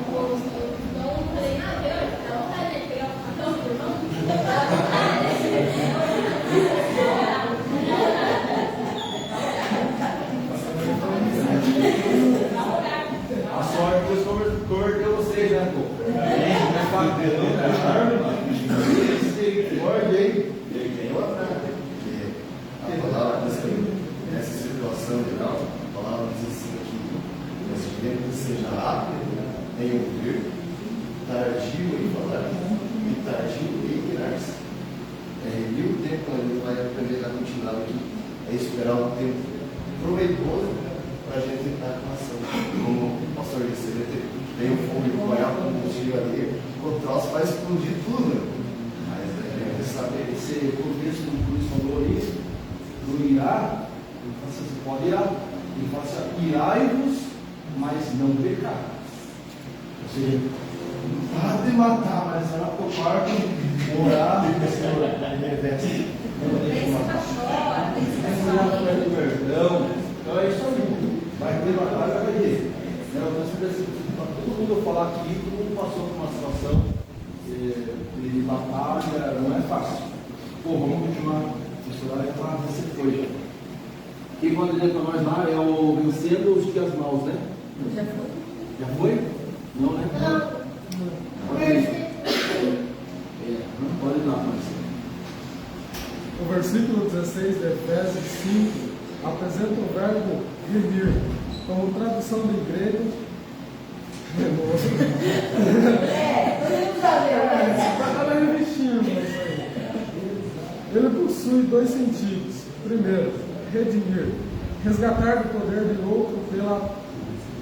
Então, eu falei, dá vontade de pegar um facão do irmão? Dá vontade. A sorte que Deus converteu vocês, né, pô? Não é facão, é arma, mano. Misericórdia, hein? A palavra diz que nessa situação geral, a palavra diz assim que nós devemos seja rápido em ouvir, tardio em falar e tardio em irar-se. E o tempo que ele vai aprender a continuar aqui é esperar um tempo proveitoso para a gente entrar com a ação. Como o pastor disse, ele tem um fogo de coalhar com combustível ali, o troço vai explodir tudo. Mas a gente tem que saber Esse contexto que o Luiz falou ali, do irar, ele fala assim, você pode irar. Ele fala assim, irai-vos, mas não pecar. Ou seja, não para de matar, mas vai lá para o quarto, orar, e o Senhor ele reveste. Tem que se matar, tem que se está aqui, todo mundo passou por uma situação de batalha, não é fácil. Pô, vamos continuar. Isso lá é para você foi já. Quem pode dizer para nós lá é o vencendo os dias maus, né? Já foi? Já foi? Não, né? Não pode dar, mas. O versículo 16 de Efésios 5 apresenta o verbo remir, como tradução do grego. Todo mundo sabe, né? Ele possui dois sentidos. Primeiro, redimir, resgatar do poder de outro pelo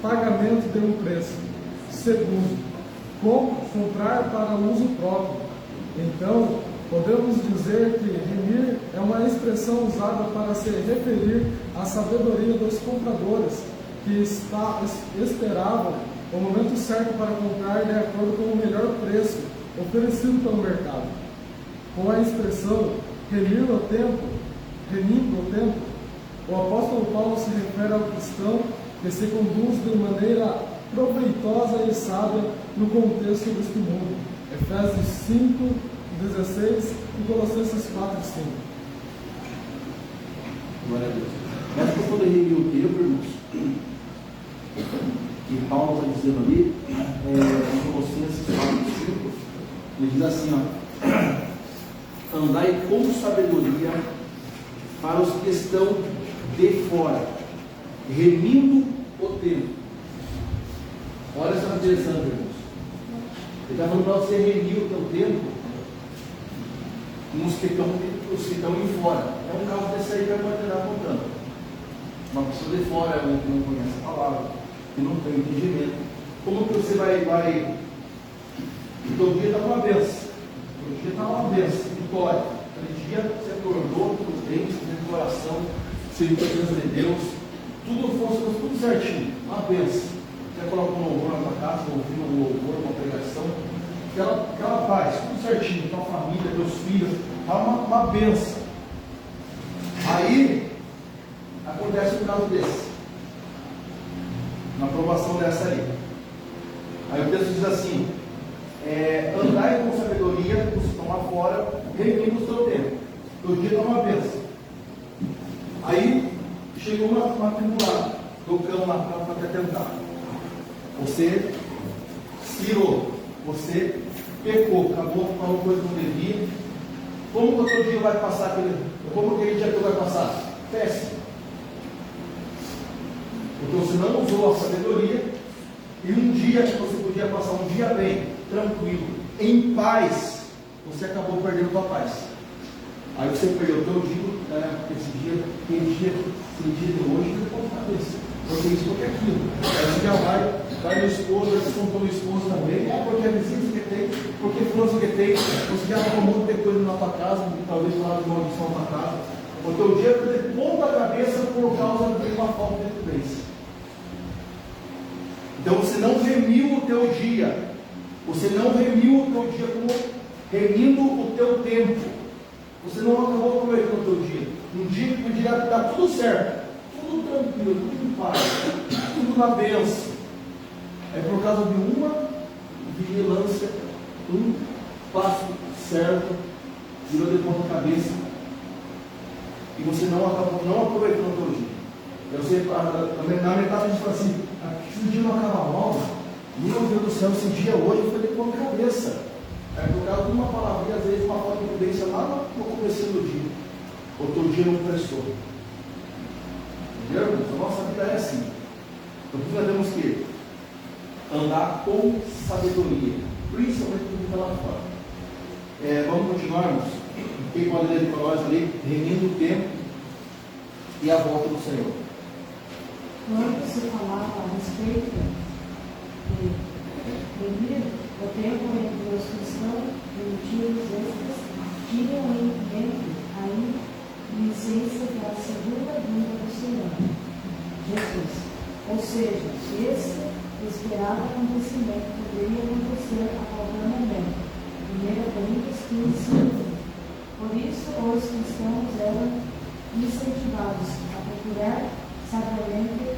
pagamento de um preço. Segundo, comprar para uso próprio. Então, podemos dizer que remir é uma expressão usada para se referir à sabedoria dos compradores que esperavam o momento certo para comprar de acordo com o melhor preço oferecido pelo mercado. Com a expressão remindo o tempo, o apóstolo Paulo se refere ao cristão que se conduz de maneira proveitosa e sábia no contexto deste mundo. Efésios 5, 16 e Colossenses 4, 5. Glória a Deus. Mas por quando ele remir o tempo, irmãos, que Paulo está dizendo ali, em Colossenses 4, 5, ele diz assim, ó, andai com sabedoria para os que estão de fora, remindo o tempo. Olha essa direção, irmãos. Ele está falando para você remir o teu tempo nos que estão em fora. É um caso desse aí que eu vou estar contando. Uma pessoa de fora, que não conhece a palavra, que não tem entendimento. Como que você vai o teu dia está uma benção. O teu dia está uma benção, vitória. Aquele dia você acordou com os dentes, com o coração, servindo a presença de Deus, tudo certinho, uma benção. Você coloca um louvor na tua casa, ouvindo um louvor, uma pregação, aquela paz, tudo certinho, tua família, teus filhos, está uma benção. Aí acontece um caso desse, uma aprovação dessa aí. Aí o texto diz assim: andai com sabedoria, os que estão lá fora, remindo o seu tempo. O dia está uma benção. Aí chegou uma tribulada, do cão lá para tentar. Você cirou, você pecou, acabou falando coisa que não devia. Como que o teu dia vai passar? Como aquele dia que vai passar? Péssimo. Porque você não usou a sabedoria e um dia que você podia passar um dia bem, tranquilo, em paz, você acabou perdendo a tua paz. Aí você perdeu o teu dia, esse dia de hoje, depois de cabeça. Porque isso, porque aquilo. Aí você já vai no esposo, você contou no esposo também, porque a vizinha que tem, porque fulano que tem, você já arrumou muita coisa na tua casa, talvez lá de maldição na tua casa. O teu dia foi de ponta cabeça por causa de uma falta de prudência. Então você não remiu o teu dia. Você não remiu o teu dia como remindo o teu tempo. Você não acabou aproveitando o teu dia. Um dia que podia dar tudo certo, tudo tranquilo, tudo em paz, tudo na bênção. É por causa de uma vigilância, um passo certo, virou de ponta cabeça. E você não acabou, não aproveitando o teu dia. Eu sei, na metade a gente fala assim, se o dia não acaba logo, meu Deus do céu, esse dia hoje foi de ponta cabeça. É por causa de uma palavrinha, às vezes uma falta de prudência lá no começo do dia. O teu dia não prestou. Entendeu? A nossa vida é assim. Então nós temos que andar com sabedoria, principalmente quando está lá fora. Vamos continuarmos. Quem pode ler para nós ali, remindo o tempo e a volta do Senhor. Quando se falava a respeito de remir o tempo entre os cristãos primitivos, estes tinham em mente a iminência da segunda vinda do Senhor Jesus. Ou seja, esse esperado acontecimento poderia acontecer a qualquer momento. 1 Coríntios 15:5. Por isso, os cristãos eram incentivados a procurar sabiamente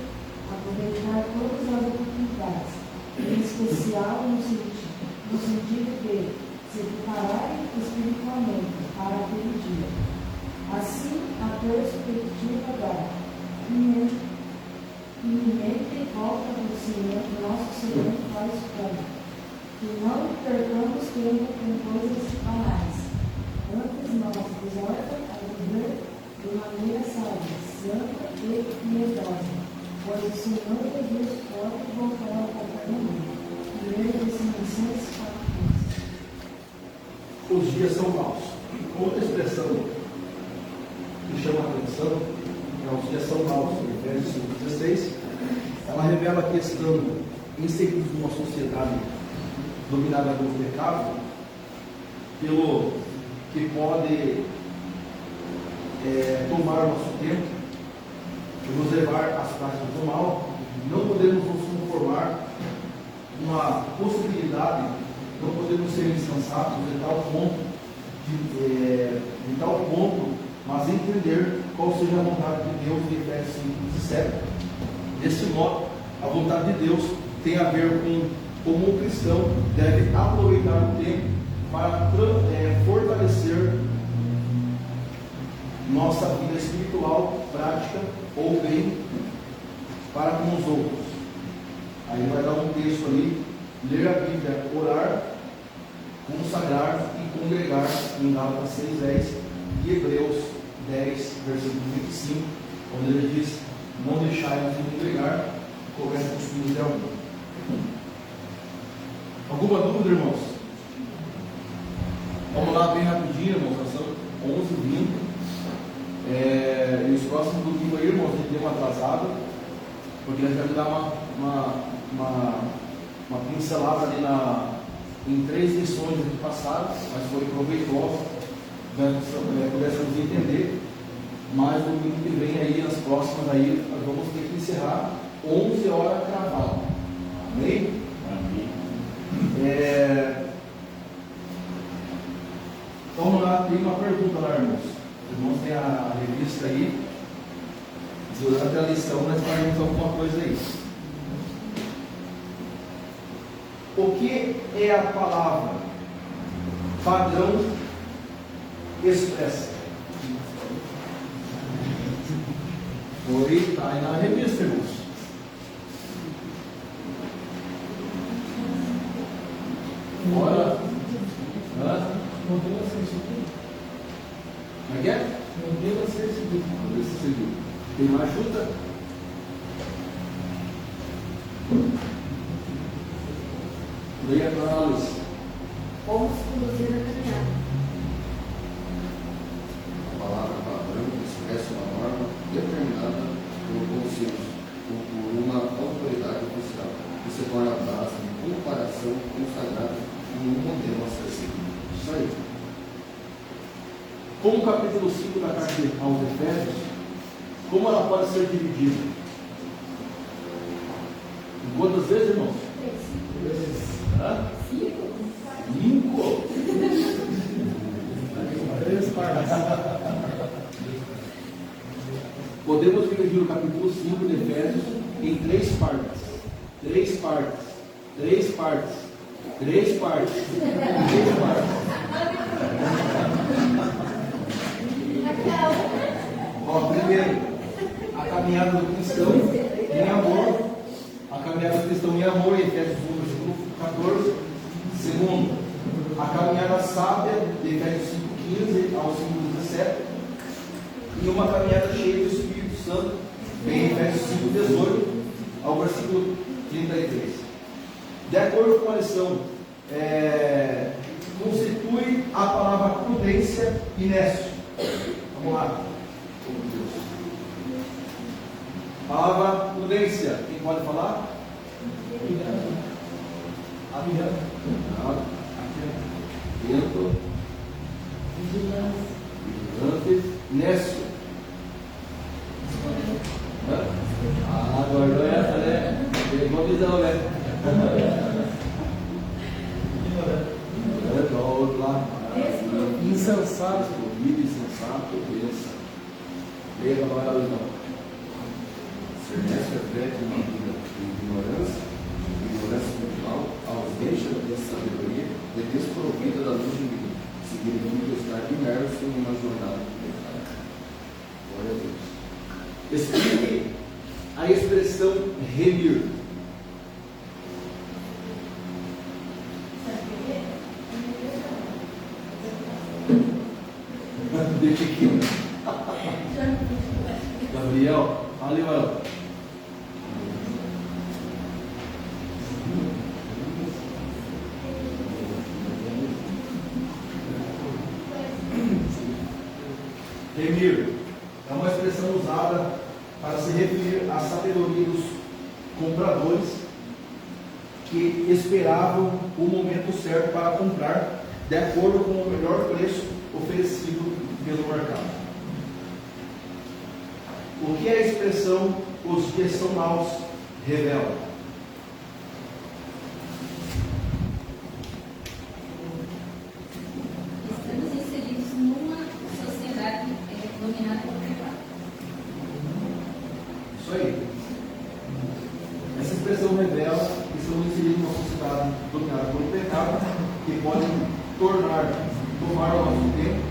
aproveitar todas as oportunidades em especial no sentido de se prepararem espiritualmente para aquele dia. Assim, a perspectiva da iminente volta do Senhor, nosso Senhor, faz como que não percamos tempo com coisas banais. Antes nós exorta a viver de maneira sábia, santa e piedosa, pois o Senhor Jesus pode voltar a qualquer momento. 1 Tessalonicenses 4:15. Os dias são maus. Outra expressão que chama a atenção é os dias são maus. Em Efésios 5:16, ela revela a questão inseridos numa sociedade dominada pelo pecado, pelo que pode tomar o nosso tempo e nos levar às práticas do mal. Não podemos nos conformar com uma possibilidade, não podemos ser insensatos de tal ponto, mas entender qual seja a vontade de Deus em Efésios 5:17. Desse modo, a vontade de Deus tem a ver com como o cristão deve aproveitar o tempo para fortalecer nossa vida espiritual, prática ou bem para com os outros. Aí vai dar um texto ali, ler a Bíblia, orar, consagrar e congregar em Gálatas 6:10 e Hebreus 10, versículo 25, onde ele diz: não deixai-nos de congregar, começa os costumes de algum. Alguma dúvida, irmãos? Vamos lá bem rapidinho, irmãos, nós são 11h20. E os próximos domingos aí, irmãos, a gente deu uma atrasada, porque a gente vai dar uma pincelada ali em 3 lições aqui passadas, mas foi proveitosa, pudéssemos entender. Mas domingo que vem aí, nas próximas aí, nós vamos ter que encerrar 11 horas cravado. Amém? Amém. Vamos lá, tem uma pergunta lá, irmãos. Os irmãos têm a revista aí. Durante a lição nós faremos alguma coisa aí. O que é a palavra padrão expressa? Está aí na revista, irmãos. Bora. Modelo a ser seguido. Como é que é? Modelo a ser seguido. Modelo a ser seguido. Tem mais ajuda? Leia para a Luiz. Como se conduzir na caminhada. A palavra padrão expressa uma norma determinada pelo consenso ou por uma autoridade oficial, que se torna a base de comparação consagrada como um modelo a ser seguido. Isso aí. Como o capítulo 5 da carta aos Efésios, como ela pode ser dividida? Em quantas vezes, irmãos? 5. 3 partes. Podemos dividir o capítulo 5 de Efésios em 3 partes. 3 partes. 3 partes. 3 partes. 3 partes. Ó, primeiro, a caminhada do cristão em amor. A caminhada do cristão em amor, em Efésios 1, versículo 14. Segundo, a caminhada sábia, de Efésios 5:15 ao 5:17. E uma caminhada cheia do Espírito Santo, em Efésios 5:18 ao versículo 33. De acordo com a lição, constitui a palavra prudência e nécio. Vamos lá. Palavra prudência. Quem pode falar? Atento. Vigilante. Nécio. Guardou essa, né? Pegou a visão, né? Outro lá. Insensato. Vida insensato. Doença. Leia a palavra da visão. Ser nécio é fé de uma vida de ignorância e desprovida da luz divina, significa estar imerso em uma jornada de pecado. Glória a Deus. Explique a expressão remir. Deixa aqui. Gabriel, fala aí, mano. Remir é uma expressão usada para se referir à sabedoria dos compradores que esperavam o momento certo para comprar de acordo com o melhor preço oferecido pelo mercado. O que a expressão os dias são maus revela? Estamos inseridos numa sociedade dominada pelo pecado. Isso aí. Essa expressão revela que estamos inseridos numa sociedade dominada pelo pecado, que pode tomar o nosso tempo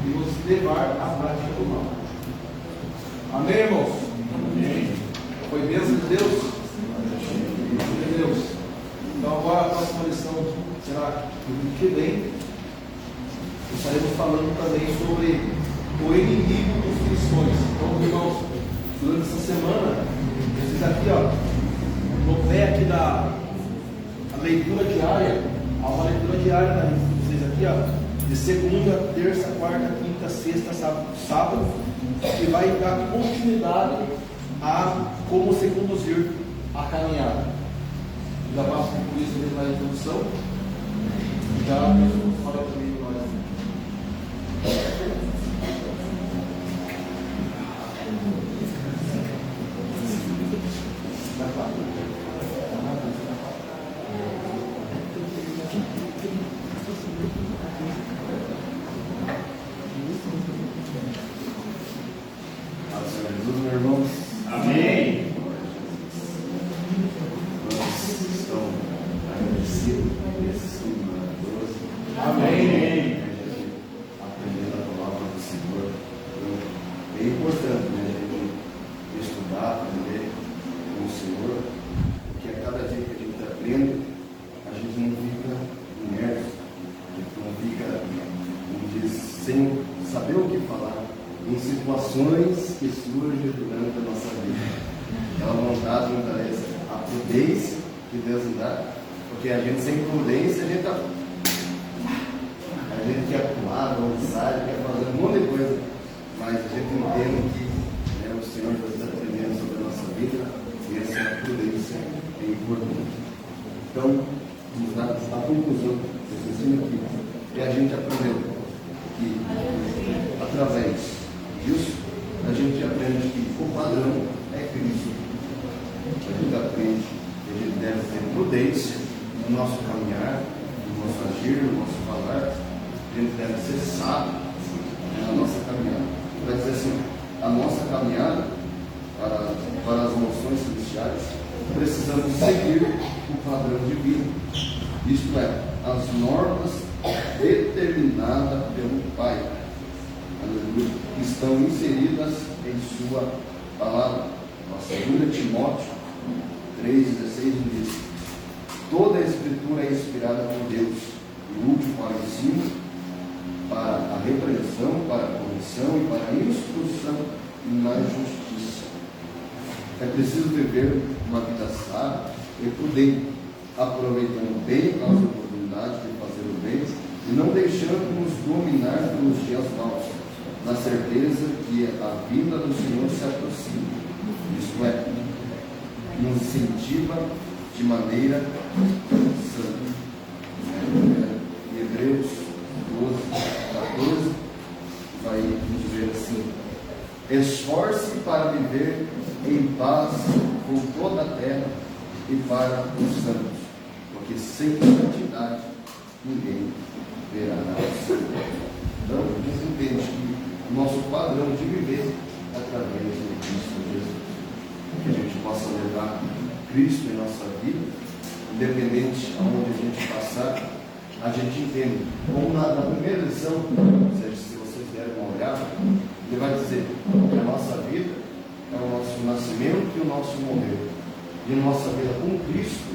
e nos levar à prática do mal. Amém, irmãos? Amém. Foi bênção de Deus? Bênção de Deus. Então agora a próxima lição será no vídeo que vem. Estaremos falando também sobre o inimigo dos cristãos. Então, irmãos, durante essa semana, vocês aqui, ó, no pé aqui da leitura diária, há uma leitura diária da vocês aqui, ó, de segunda, terça, quarta, quinta, sexta, sábado, que vai dar continuidade a como se conduzir a caminhada. Já passo por isso mesmo na introdução. Já fala também com nós. Jesus, meus irmãos. Amém. Nós estamos agradecidos por esse estudo maravilhoso. Amém. Aprendendo a palavra do Senhor. Então, é importante, né, a gente estudar, aprender com o Senhor, porque a cada dia que a gente aprende, a gente não fica imerso, a gente não fica, como diz, sem saber o que falar em situações que surgem durante a nossa vida. Aquela vontade, muitas vezes, a prudência que Deus nos dá, porque a gente sem prudência, a gente quer pular, avançar, quer fazer um monte de coisa, mas a gente entende que, né, o Senhor já está aprendendo sobre a nossa vida e essa prudência é importante. Então, vamos dar a conclusão desse ensino aqui. E a gente aprendeu que, através disso, a gente aprende que o padrão é Cristo. A gente aprende que a gente deve ter prudência no nosso caminhar, no nosso agir, no nosso falar. A gente deve ser sábio na nossa caminhada. Vai dizer assim, a nossa caminhada para as emoções celestiais, precisamos seguir o padrão divino. Isto é, as normas determinadas pelo Pai, que estão inseridas em sua palavra. 2 Timóteo 3,16 diz: toda a Escritura é inspirada por Deus e útil para o ensino, para a repreensão, para a correção e para a instrução na justiça. É preciso viver uma vida sábia e prudente, aproveitando bem as oportunidades de fazer o bem e não deixando-nos dominar pelos dias maus, na certeza que a vinda do Senhor se aproxima. Isto é, nos incentiva de maneira santa. Hebreus 12:14 vai dizer assim: esforce para viver em paz com toda a terra e para os santos, porque sem santidade ninguém verá nada. Então, a gente entende que o nosso padrão de viver é através de Cristo Jesus. Que a gente possa levar Cristo em nossa vida, independente aonde a gente passar, a gente entende. Como na primeira lição, se vocês derem uma olhada, ele vai dizer que a nossa vida é o nosso nascimento e o nosso morrer. E a nossa vida com Cristo,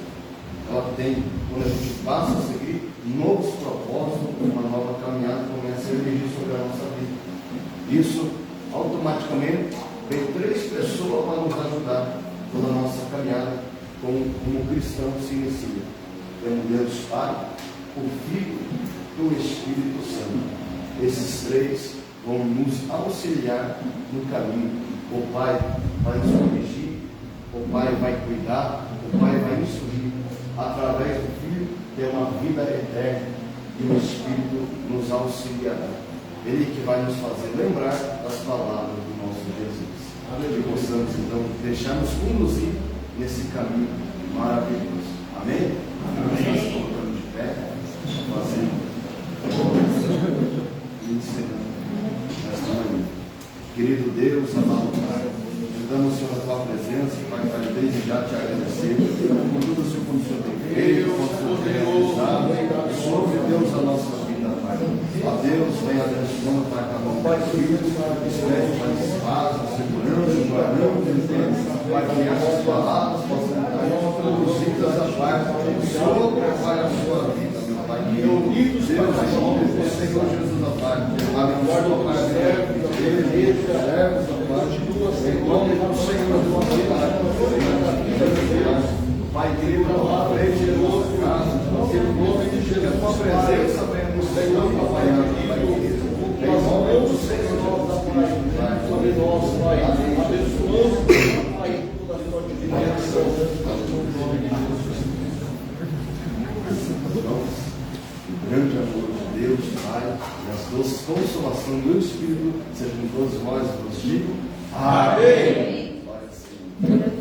ela tem, quando a gente passa a seguir, novos propósitos, uma nova caminhada começa a emergir sobre a nossa vida. Isso, automaticamente, vem 3 pessoas para nos ajudar toda a nossa caminhada como cristão se inicia. Temos Deus Pai, o Filho e o Espírito Santo. Esses 3 vão nos auxiliar no caminho. O Pai vai nos corrigir, o Pai vai cuidar, o Pai vai instruir através do Filho, ter uma vida eterna, e o Espírito nos auxiliará. Ele que vai nos fazer lembrar das palavras do nosso Jesus. Que possamos então deixar-nos conduzir nesse caminho maravilhoso. Amém? Amém. Nós colocamos de pé, fazendo e ensinando nesta manhã. Querido Deus, amado Pai, estamos, Senhor, na tua presença, Pai, para desde já te agradecer por tudo o que o Senhor tem feito, por tudo o que tem realizado, sobre Deus a nossa vida, Pai. Ó Deus, venha abençoando, Pai, cada um dos filhos, espere, Pai, paz, segurança, guardando, Pai, que essas palavras possam estar produzidas a paz sobre, Pai, a sua vida, meu Pai. E unidos, Deus, em nome do Senhor Jesus, ó Pai, abençoa, Pai, ele servos, ó Pai, em nome do Senhor Jesus, Pai querido, à frente de nossa casa, que no nome de Jesus, a tua presença venha no Senhor, Pai querido, em nome do Senhor, Pai, sobre nós, Pai, abençoando, Pai, toda a sua dimensão, o grande amor de Deus, Pai, e as doces consolações do Espírito, sejam todos nós, vos digo, amém. Glória a Deus.